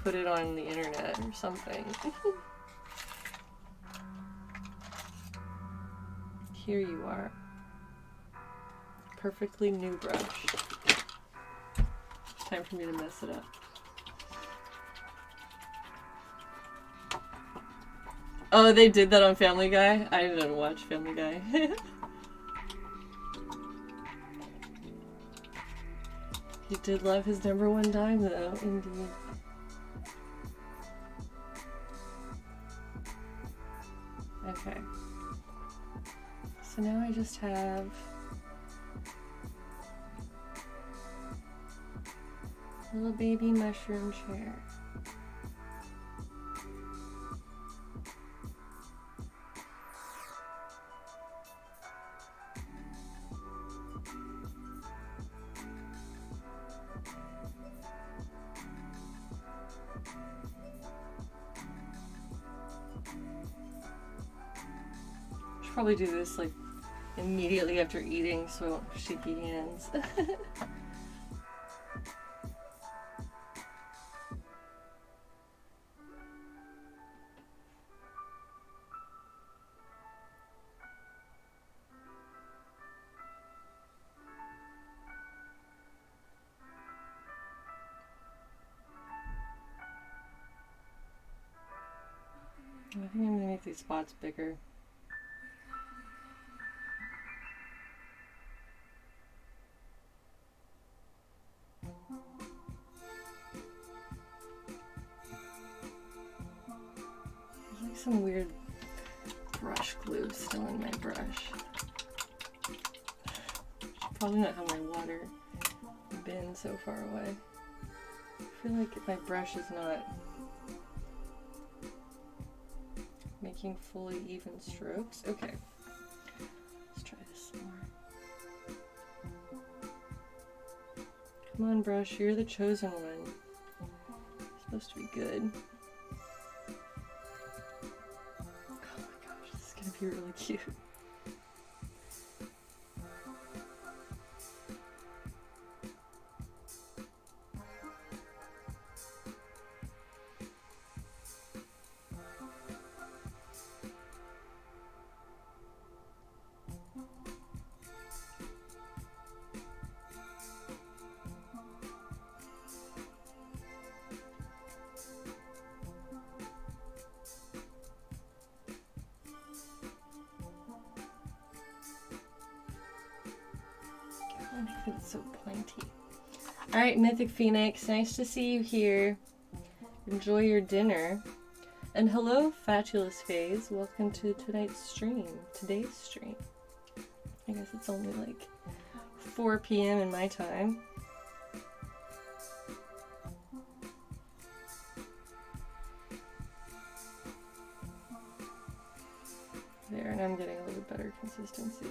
put it on the internet or something. Here you are. Perfectly new brush. Time for me to mess it up. Oh, they did that on Family Guy? I didn't watch Family Guy. He did love his #1 dime, though, indeed. so now I just have little baby mushroom chair. Should probably do this like immediately after eating so I won't have shaky hands. I think I'm gonna make these spots bigger. There's like some weird brush glue still in my brush. Should probably not have my water bin so far away. I feel like my brush is not making fully even strokes. Okay, let's try this some more. Come on, brush, you're the chosen one. It's supposed to be good. Oh my gosh, this is gonna be really cute. It's so pointy. Alright, Mythic Phoenix, nice to see you here. Enjoy your dinner. And hello, Fatulous Phase. Welcome to today's stream. I guess it's only like 4 p.m. in my time. There, and I'm getting a little bit better consistency.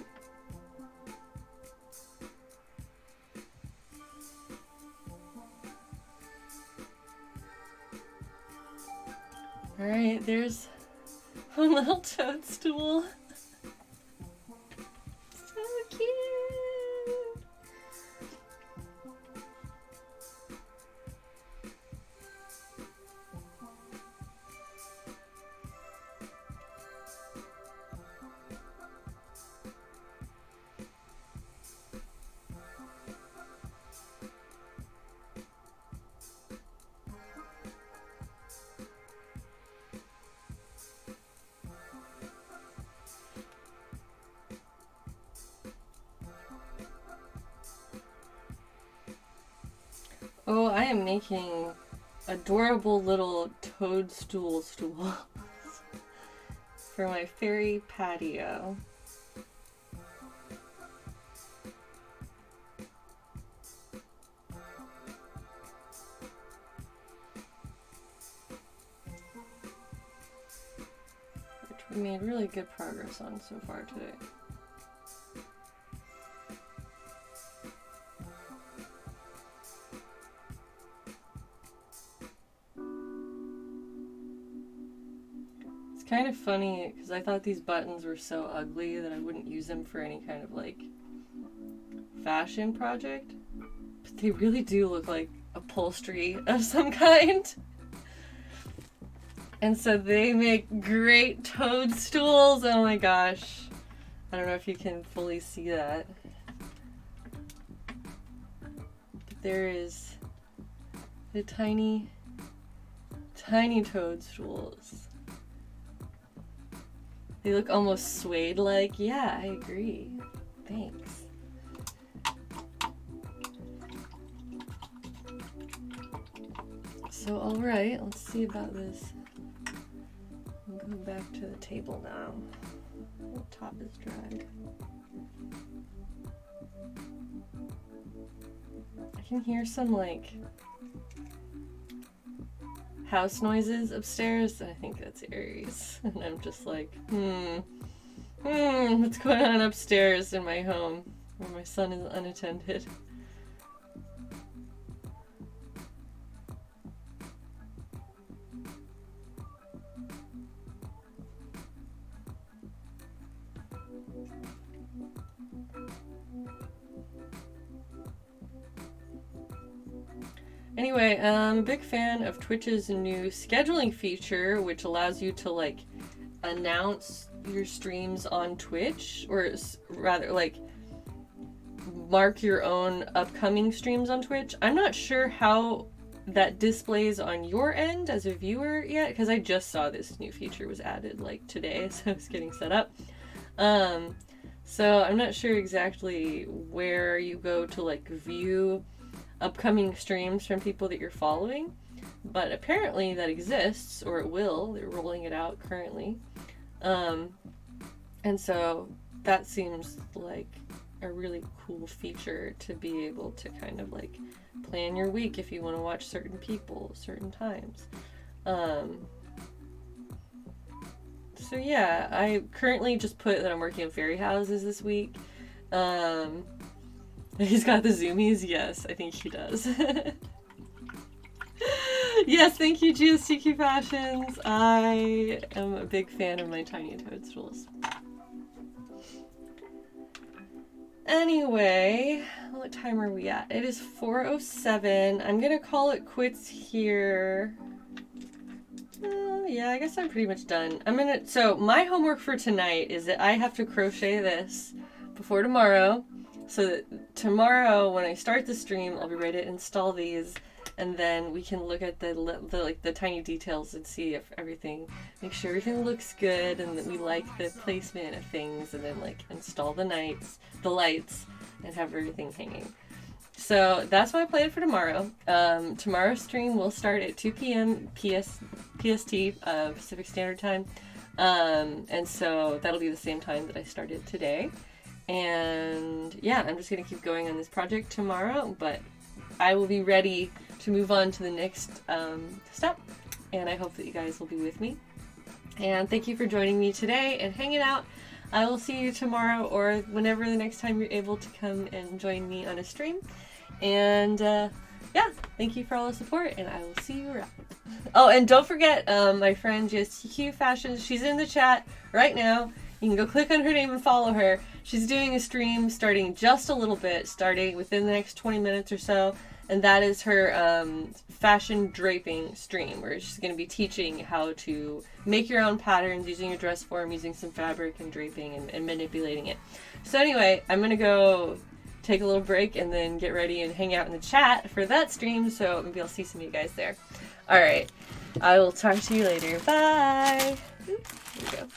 Alright, there's a little toadstool. So cute! Oh, I am making adorable little toadstool stools for my fairy patio. Which we made really good progress on so far today. Kind of funny because I thought these buttons were so ugly that I wouldn't use them for any kind of like fashion project, but they really do look like upholstery of some kind. And so they make great toadstools. Oh my gosh, I don't know if you can fully see that, but there is the tiny toadstools. They look almost suede-like. Yeah, I agree. Thanks. So, alright, let's see about this. I'll go back to the table now. The top is dry. I can hear some like house noises upstairs. I think that's Aries. And I'm just like, what's going on upstairs in my home where my son is unattended? Anyway, I'm a big fan of Twitch's new scheduling feature, which allows you to like announce your streams on Twitch, or rather like mark your own upcoming streams on Twitch. I'm not sure how that displays on your end as a viewer yet, because I just saw this new feature was added like today as I was getting set up. So I'm not sure exactly where you go to like view upcoming streams from people that you're following, but apparently that exists, or it will. They're rolling it out currently. And so that seems like a really cool feature to be able to kind of like plan your week if you want to watch certain people certain times. So yeah, I currently just put that I'm working on fairy houses this week. He's got the zoomies? Yes, I think he does. Yes, thank you, GSTQ Fashions. I am a big fan of my tiny toadstools. Anyway, what time are we at? It is 4:07. I'm gonna call it quits here. Yeah, I guess I'm pretty much done. So my homework for tonight is that I have to crochet this before tomorrow, so that tomorrow when I start the stream, I'll be ready to install these, and then we can look at the tiny details and see if make sure everything looks good and that we like the placement of things, and then like install the lights, and have everything hanging. So that's my plan for tomorrow. Tomorrow's stream will start at 2 p.m. PST, Pacific Standard Time. And so that'll be the same time that I started today. And yeah, I'm just going to keep going on this project tomorrow, but I will be ready to move on to the next step. And I hope that you guys will be with me. And thank you for joining me today and hanging out. I will see you tomorrow or whenever the next time you're able to come and join me on a stream. And yeah, thank you for all the support, and I will see you around. Oh, and don't forget my friend GSTQ Fashions. She's in the chat right now. You can go click on her name and follow her. She's doing a stream starting just a little bit, starting within the next 20 minutes or so. And that is her fashion draping stream, where she's going to be teaching how to make your own patterns using your dress form, using some fabric and draping and manipulating it. So anyway, I'm going to go take a little break and then get ready and hang out in the chat for that stream. So maybe I'll see some of you guys there. All right. I will talk to you later. Bye. There we go.